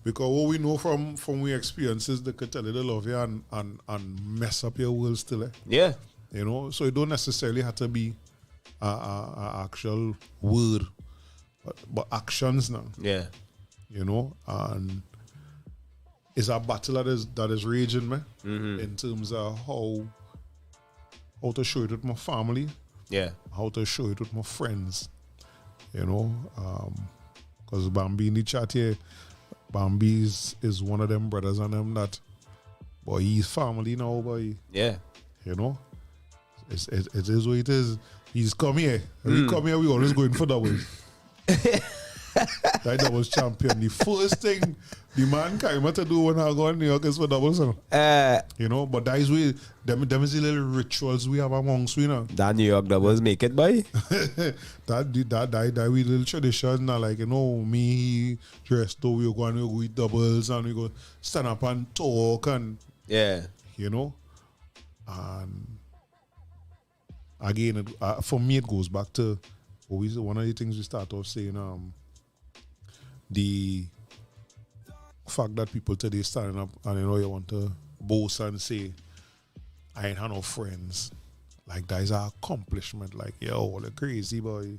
Because what we know from our experiences, they could tell you they love you and mess up your world still. Yeah. You know, so it don't necessarily have to be a actual word, but actions now. Yeah. You know, and it's a battle that is raging, man. In terms of how to show it with my family. Yeah. How to show it with my friends, you know, because Bambi in the chat here, Bambi is one of them brothers and them that, boy, he's family now, boy. Yeah. You know, it is what it is. He's come here. When we come here, we always going for doubles. That doubles champion. The first thing the man came to do when I go in New York is for doubles. You know, but that is where them is the little rituals we have amongst we now. That New York doubles make it, boy. that we little tradition now, like, you know, me dressed though, we go and we go eat doubles and we go stand up and talk and you know. And again, for me it goes back to one of the things we start off saying, the fact that people today standing up and you know you want to boast and say, I ain't had no friends. Like that is an accomplishment. Like, yo, the crazy boy.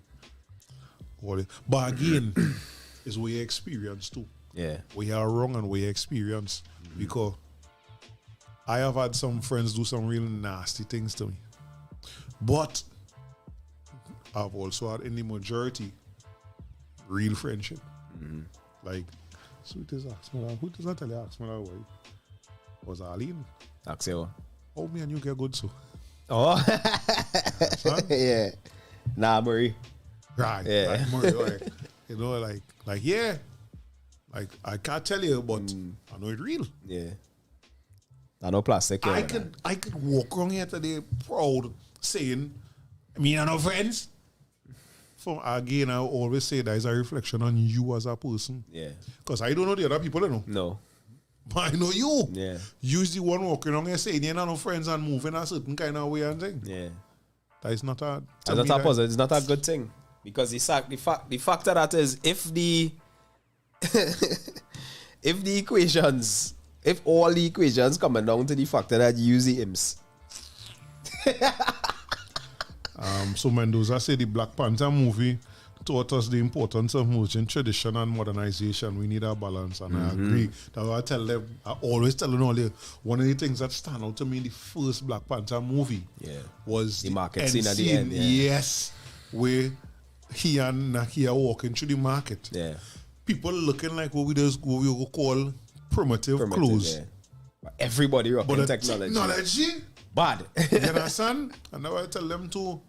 But again, it's we experience too. Yeah. We are wrong and we experience. Because I have had some friends do some real nasty things to me. But I've also had in the majority real friendship. Like, sweetest ask me that. Who does not tell you ask me that way? Was Arlene? Axel. Oh, me and you get good so. Oh. Son? Yeah. Nah, Murray. Right. Yeah. Like, Murray, like, you know, like yeah. Like I can't tell you, but I know it's real. Yeah. I know plastic. I could walk around here today proud saying, me and no friends. So again, I always say that is a reflection on you as a person. Yeah. Because I don't know the other people, you know. No. But I know you. Yeah. You're the one walking around here saying you have no friends and moving a certain kind of way and thing. Yeah. That is not a... That's not a positive. It's not a good thing. Because the fact of that is if the equations, if all the equations coming down to the factor that you use the imps. So Mendoza said the Black Panther movie taught us the importance of merging tradition and modernization. We need a balance, and I agree. That's why I tell them, I always tell them all, one of the things that stand out to me in the first Black Panther movie was the market scene at the end. Yeah. Yes, where he and Nakia walking through the market. Yeah. People looking like what we will call primitive clothes. Yeah. But everybody rocking But technology. Bad. You understand? And now I tell them too,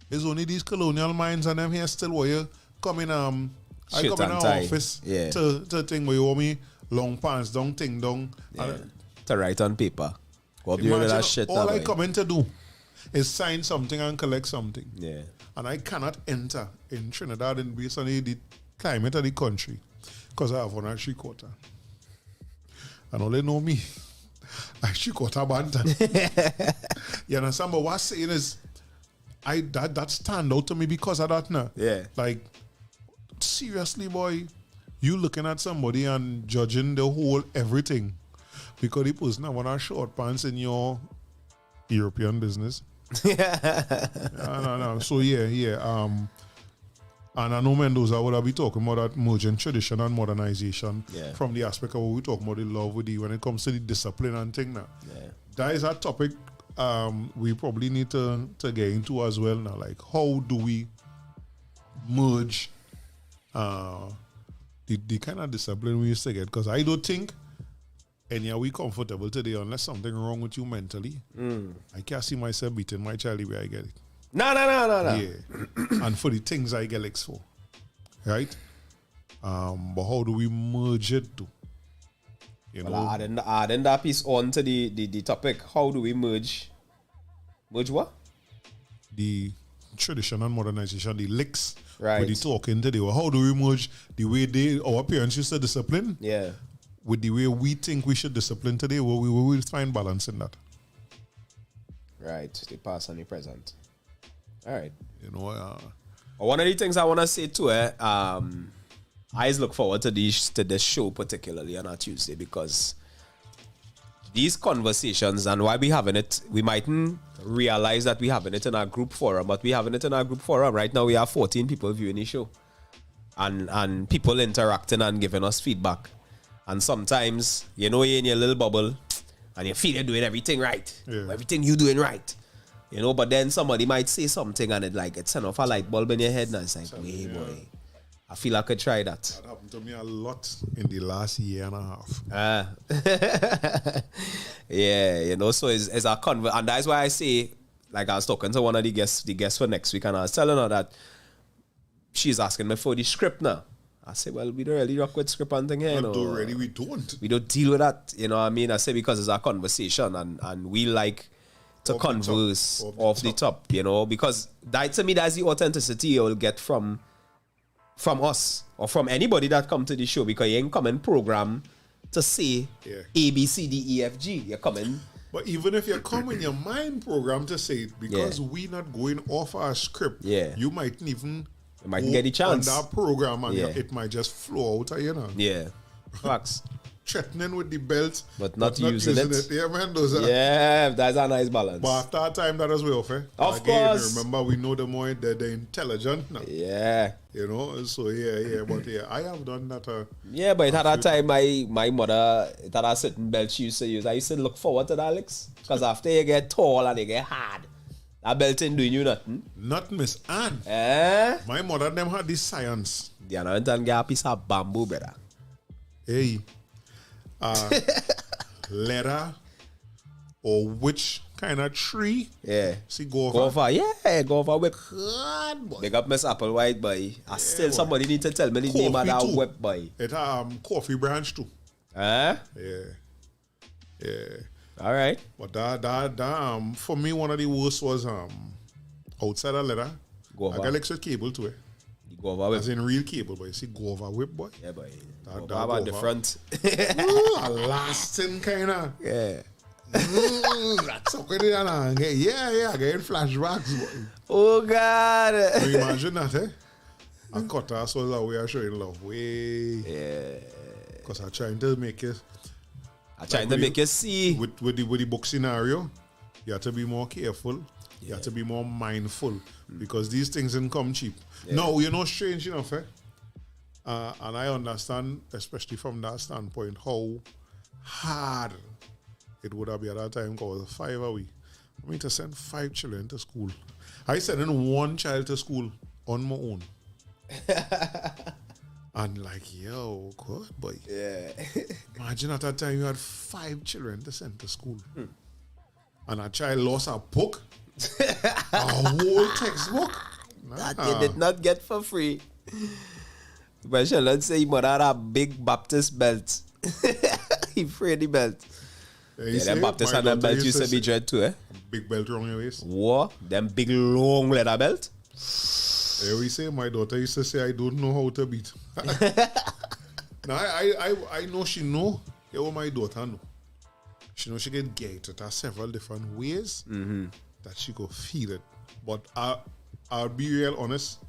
it's only these colonial minds and them here still where you come in I come in our office to thing where you want me long pants down, thing down. To write on paper. Imagine that shit all I come in to do is sign something and collect something. Yeah. And I cannot enter in Trinidad and based on the climate of the country because I have one at 3/4. And all they know me, I 3/4 banter. You understand? But what's saying is, that stand out to me because of that now. Yeah. Like, seriously, boy, you looking at somebody and judging the whole everything because the person have on a short pants in your European business. No. So yeah. And I know Mendoza would have been talking about that merging tradition and modernization from the aspect of what we talk about the love with the when it comes to the discipline and thing now. Yeah. That is a topic we probably need to get into as well now. Like how do we merge the kind of discipline we used to get? Because I don't think any are we comfortable today unless something wrong with you mentally. I can't see myself beating my child the way I get it. No. Yeah. And for the things I get licks for. Right? But how do we merge it to? You know? Adding that piece on to the topic, how do we merge what? The tradition and modernization, the licks Right. with the talking today. Well, how do we merge the way our parents used to discipline with the way we think we should discipline today? Well, we will find balance in that. Right. The past and the present. All right. You know, one of the things I want to say too, I always look forward to this show, particularly on a Tuesday, because these conversations and why we having it, we mightn't realize that we having it in our group forum, but we having it in our group forum. Right now, we have 14 people viewing the show, and people interacting and giving us feedback. And sometimes, you know, you're in your little bubble, and you feel you're doing everything right, everything you're doing right. You know, but then somebody might say something and it send off a light bulb in your head, and it's like, hey boy, I feel I could try that. That happened to me a lot in the last year and a half. Yeah, you know, so it's a and that's why I say, like I was talking to one of the guests for next week, and I was telling her that she's asking me for the script now. I say, well, we don't really rock with script and thing here. We don't. We don't deal with that, you know what I mean? I say because it's a conversation and we like to converse off the top, you know, because that to me that's the authenticity you'll get from us or from anybody that come to the show, because you ain't coming program to say A, B, C, D, E, F, G. You're coming. But even if you come in your mind program to say it, because we not going off our script, you mightn't even get the chance on that program, and it might just flow out, you know. Yeah. Facts. Threatening with the belt, but not using it. Yeah, man, that's a nice balance. But after that time, that is way off, Of course. Remember, we know the more they're intelligent now. Yeah. You know, so but I have done that. But at that time, my mother, it had a certain belt she used to use. I used to look forward to that, Alex, because after you get tall and you get hard, that belt ain't doing you nothing. Not Miss Anne. My mother, them had this science. You know, and get a piece of bamboo, brother. Hey. Leather or which kind of tree? See, go over. Go over whip. God, boy. Big up Miss Applewhite, boy. Still somebody need to tell me the name of that whip, boy. It coffee branch too. Yeah. All right. But that for me, one of the worst was outside of leather. Go over. I got electric cable too. Go over whip. As in real cable, boy. See, go over whip, boy. Yeah, boy. Go over the front. A lasting kind of. Yeah. That's okay. I get flashbacks, boy. Oh, God. Can you imagine that, A cutlass was a way of showing love. Yeah. Because I'm trying to make it. Make you see. With the book scenario, you have to be more careful. You have to be more mindful. Because these things didn't come cheap. No, you're not strange enough, and I understand, especially from that standpoint, how hard it would have been at that time, because 5 a week. I mean, to send 5 children to school. I sent in 1 child to school on my own. And like, yo, good boy. Yeah. Imagine at that time you had 5 children to send to school. And a child lost a book. A whole textbook. That you did not get for free. But let's say you had a big Baptist belt. He free the belt. Them Baptist and them belt used to be dread too, Big belt around your waist. What? Them big long leather belt? We say my daughter used to say I don't know how to beat. Now I know she know. Yeah, what my daughter know. She know she can get it. There are several different ways that she go feel it. But I'll be real honest.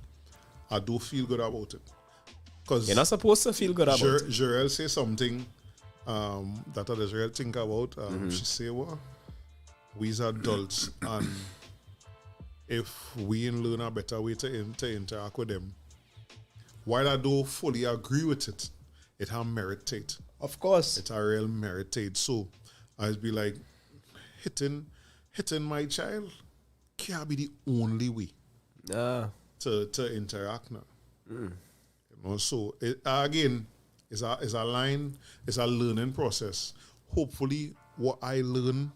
I do feel good about it. Cause you're not supposed to feel good about it. Jarrell say something that others really think about. She say, well, we as adults, and if we learn a better way to interact with them, while I don't fully agree with it, it has merited. Of course. It's a real merited. So I'd be like, hitting my child can't be the only way to interact now. You know, so it, again, it's a line, it's a learning process. Hopefully, what I learn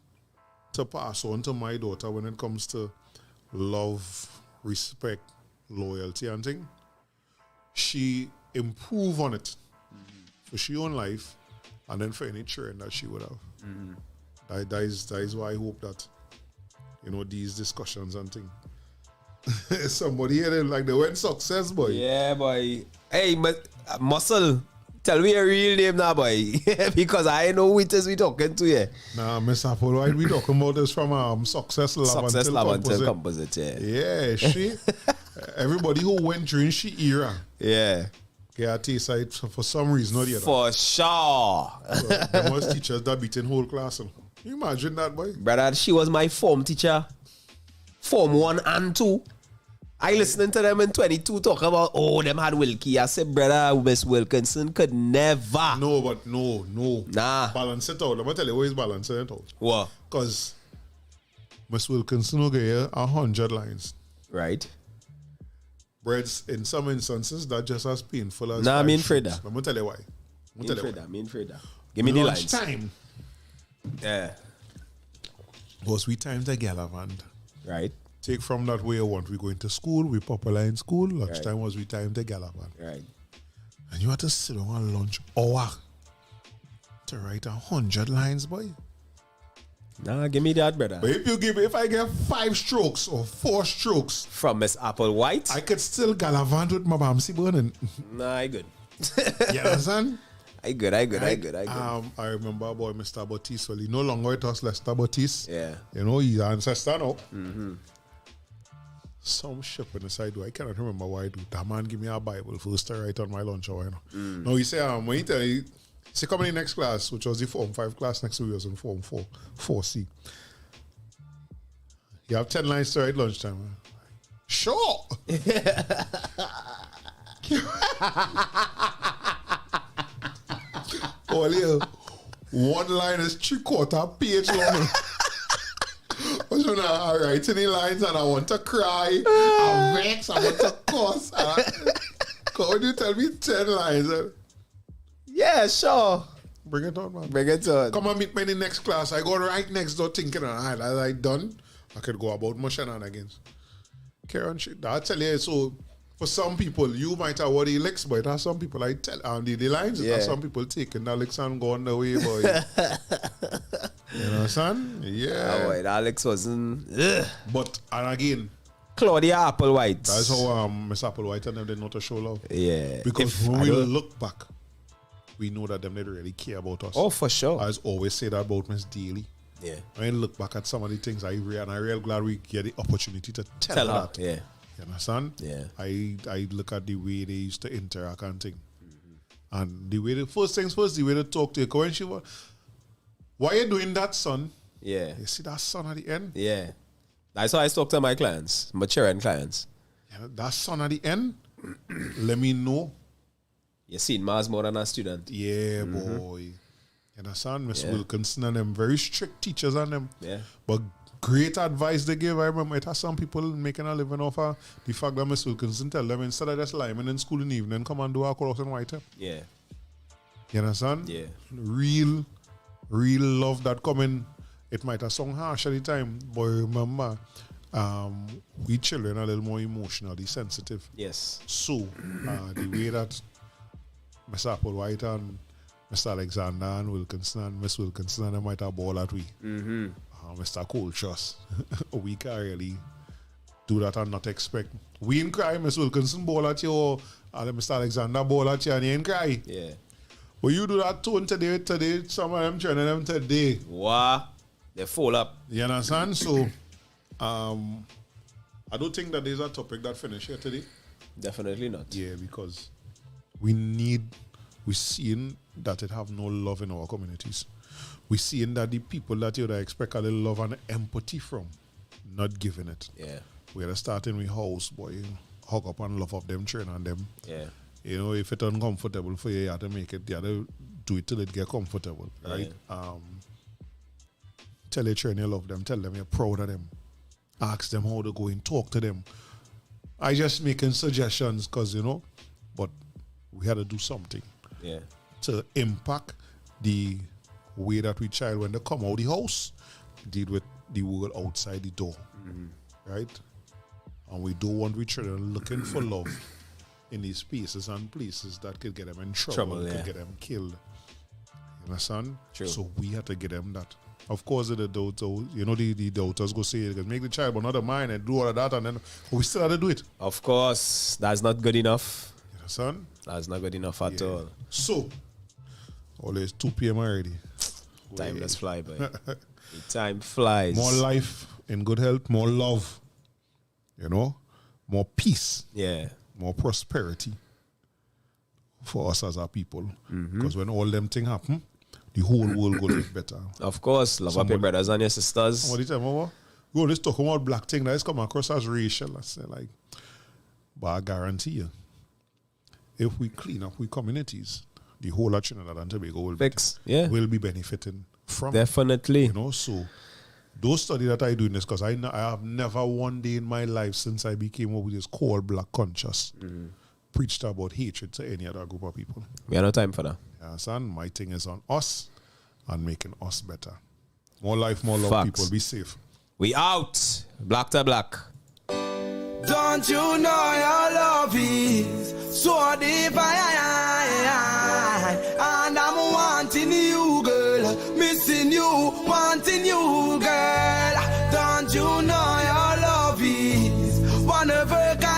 to pass on to my daughter when it comes to love, respect, loyalty, and thing, she improve on it for she own life, and then for any children that she would have. That is why I hope that, you know, these discussions and things. Somebody here, they like the word success, boy. Yeah, boy. Hey, Muscle, tell me your real name now, boy. Because I know which is we talking to you. Nah, Miss Apple, what we talking about is from Success Lab until Composite, yeah. Yeah, she. Everybody who went during she era. Yeah. Yeah, T-side for some reason or the other. For sure. So, there was teachers that beating whole class. Can you imagine that, boy? Brother, she was my form teacher. Form 1 and 2. I listening to them in 22 talk about, them had Wilkie. I said, brother, Miss Wilkinson could never. No, but no. Nah. Balance it out. I'm going to tell you why he's balancing it out. What? Because Miss Wilkinson will get 100 lines. Right. Breads, in some instances, that just as painful as. Nah, I mean Freda. I'm going to tell you why. Mean Freda. Give me the lines. Time. Yeah. Was we time to Galavant. Right. Take from that way I want. We going to school, we popular in school. Lunchtime was we time to Galavant. Right. And you had to sit on a lunch hour to write 100 lines, boy. Nah, give me that, brother. But if I get 5 strokes or 4 strokes From Miss Applewhite? I could still Galavant with my Bamsi burning. Nah, I good. You understand? I good. I remember about Mr. Bautiste. Well, he no longer with us, Lester Bautiste. Yeah. You know, he's an ancestor now. Some ship on the side. I cannot remember why I do. That man give me a Bible first to write on my lunch hour. You know? No, he said, when he tell you, say come in the next class, which was the Form 5 class next week, was in Form 4, 4C. You have 10 lines to write lunchtime. Man. Sure. Only one line is 3/4 page long. I write any lines and I want to cry. I'm vexed. I want to cuss. Can you tell me 10 lines? Yeah, sure. Bring it on, man. Bring it on. Come and meet me in the next class. I go right next door thinking, as I done, I could go about my shenanigans. Karen shit. I tell you, so for some people, you might have what he licks, but there's some people I tell the lines. Yeah. There's some people taking the licks and going the way, boy. You know, son? Yeah. Oh, wait, Alex wasn't. But, and again, Claudia Applewhite. That's how Miss Applewhite and them did not show love. Yeah. Because when we look back, we know that them didn't really care about us. Oh, for sure. I always say that about Miss Daly. Yeah. When I look back at some of the things and I'm real glad we get the opportunity to tell her that. Yeah. You understand? Yeah. I look at the way they used to interact and thing. And the way, first things first, the way to talk to her. When she was, why you doing that, son? Yeah. You see that son at the end? Yeah. That's how I talk to my clients, maturing clients. Yeah, that son at the end, let me know. You seen Mars more than a student. Yeah, boy. You understand? Miss Wilkinson and them, very strict teachers and them. Yeah. But great advice they give. I remember it has some people making a living off of the fact that Miss Wilkinson tell them instead of just lying in school in the evening, come and do a course in white. Yeah. You understand? Yeah. Real love that coming. It might have sound harsh at the time, but remember, we children are a little more emotionally sensitive. Yes. So, the way that Mr. Applewhite and Mr. Alexander and Wilkinson and Miss Wilkinson and they might have ball at we. Mr. Coltrus, we can't really do that and not expect. We ain't cry, Miss Wilkinson ball at you, or Mr. Alexander ball at you and you ain't cry. Yeah. But you do that tone today, some of them training them today. Wow. They fall up. You understand? So, I don't think that there's a topic that finished here today. Definitely not. Yeah, because we're seeing that it have no love in our communities. We seeing that the people that you expect a little love and empathy from, not giving it. Yeah. We're starting with house, boy, hug up and love of them, train on them. Yeah. You know, if it's uncomfortable for you have to make it, you have to do it till it get comfortable, right? Tell your trainer you love them, tell them you're proud of them. Ask them how to go and talk to them. I just making suggestions because, but we had to do something to impact the way that we child when they come out the house, deal with the world outside the door, right? And we don't want we children looking for love in these spaces and places that could get them in trouble could get them killed. You understand? True. So we had to get them that. Of course, the doubters go say, make the child but not the mind and do all of that, and then we still have to do it. Of course, that's not good enough. You understand? That's not good enough at all. So, always 2 p.m. already. Time does fly by. The time flies. More life in good health, more love, more peace, more prosperity for us as our people. Because when all them things happen, the whole world will get better. Of course, love up your brothers and your sisters. Somebody tell me, we always talk about black thing that is come across as racial. I say but I guarantee you, if we clean up we communities, the whole of Trinidad and Tobago will be benefiting from Definitely. it. So those studies that I do in this, because I have never one day in my life since I became what we just call black conscious preached about hatred to any other group of people. We have no time for that. Yeah, son, my thing is on us and making us better. More life, more love, Facts. people. Be safe. We out. Black to black. Don't you know your love is so divine? And I'm wanting you, girl. Missing you, wanting you, girl. Don't you know your love is one of a kind?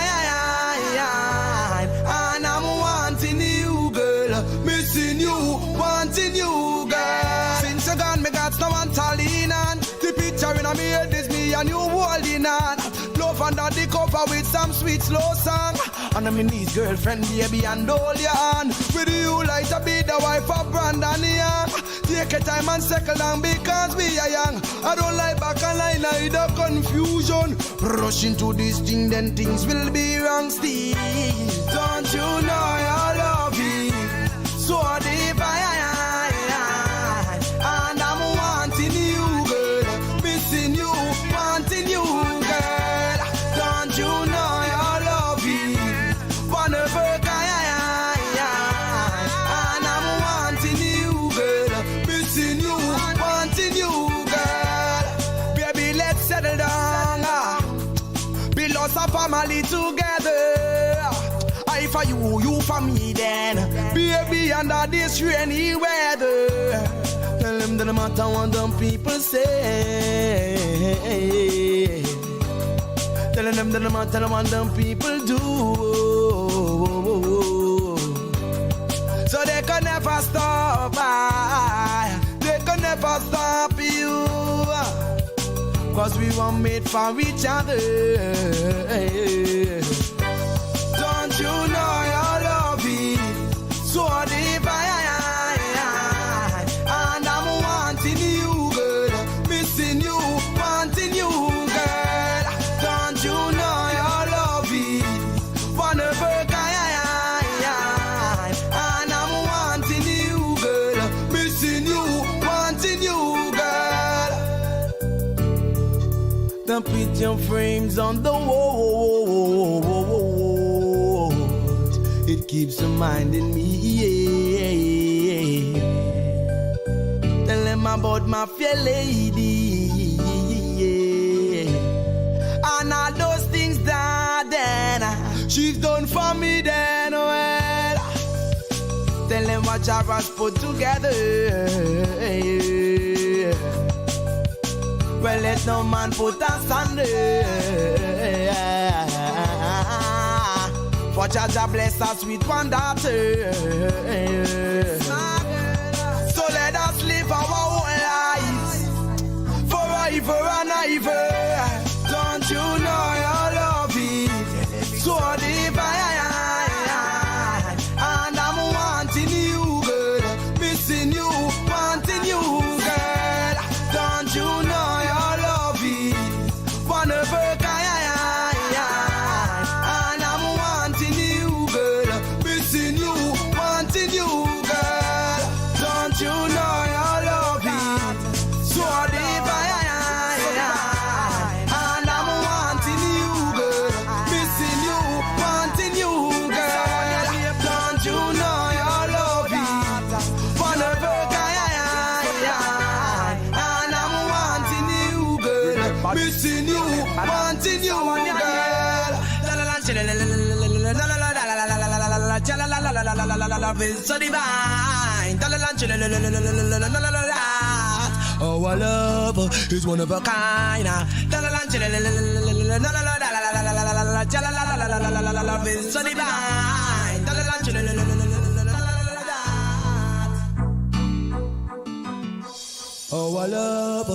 And I'm wanting you, girl. Missing you, wanting you, girl. Since you gone, me got no one to lean on. The picture in me head is me and you holding on. Love under the cover with some sweet slow song. And I'm in his girlfriend, baby, and hold your hand. With you like to be the wife of Brandon Young. Take your time and settle down because we are young. I don't like back and line, like the confusion. Rush into this thing, then things will be wrong still. Don't you know your love is so divine? And I'm wanting you, girl. Missing you, wanting you, girl. Don't you know your love is one of a kind? And I'm wanting you, girl. Missing you, wanting you, girl. Baby, let's settle down. Build us a family together. I for you, you for me then. Baby, under this rainy weather. Tell them that no matter what them people say. Telling them that no matter what them people do. So they can never stop. They can never stop you. Cause we were made for each other. Don't you know your love is so divine? And I'm wanting you, girl. Missing you, wanting you, girl. Don't you know your love is one of a kind? And I'm wanting you, girl. Missing you, wanting you, girl. Then put your frames on the wall. It keeps reminding me. Tell them about my fair lady. And all those things that then she's done for me then. Well, tell them what Jarrah's put together. Well, let no man put us under. For Jaja bless us with one daughter. So let us live our whole lives forever and ever. Don't you know your love is so divine? And I'm wanting you, girl. missing you, wanting you, girl. Love is so divine. Oh, our love is one of a kind. Love is so divine. Oh, our love.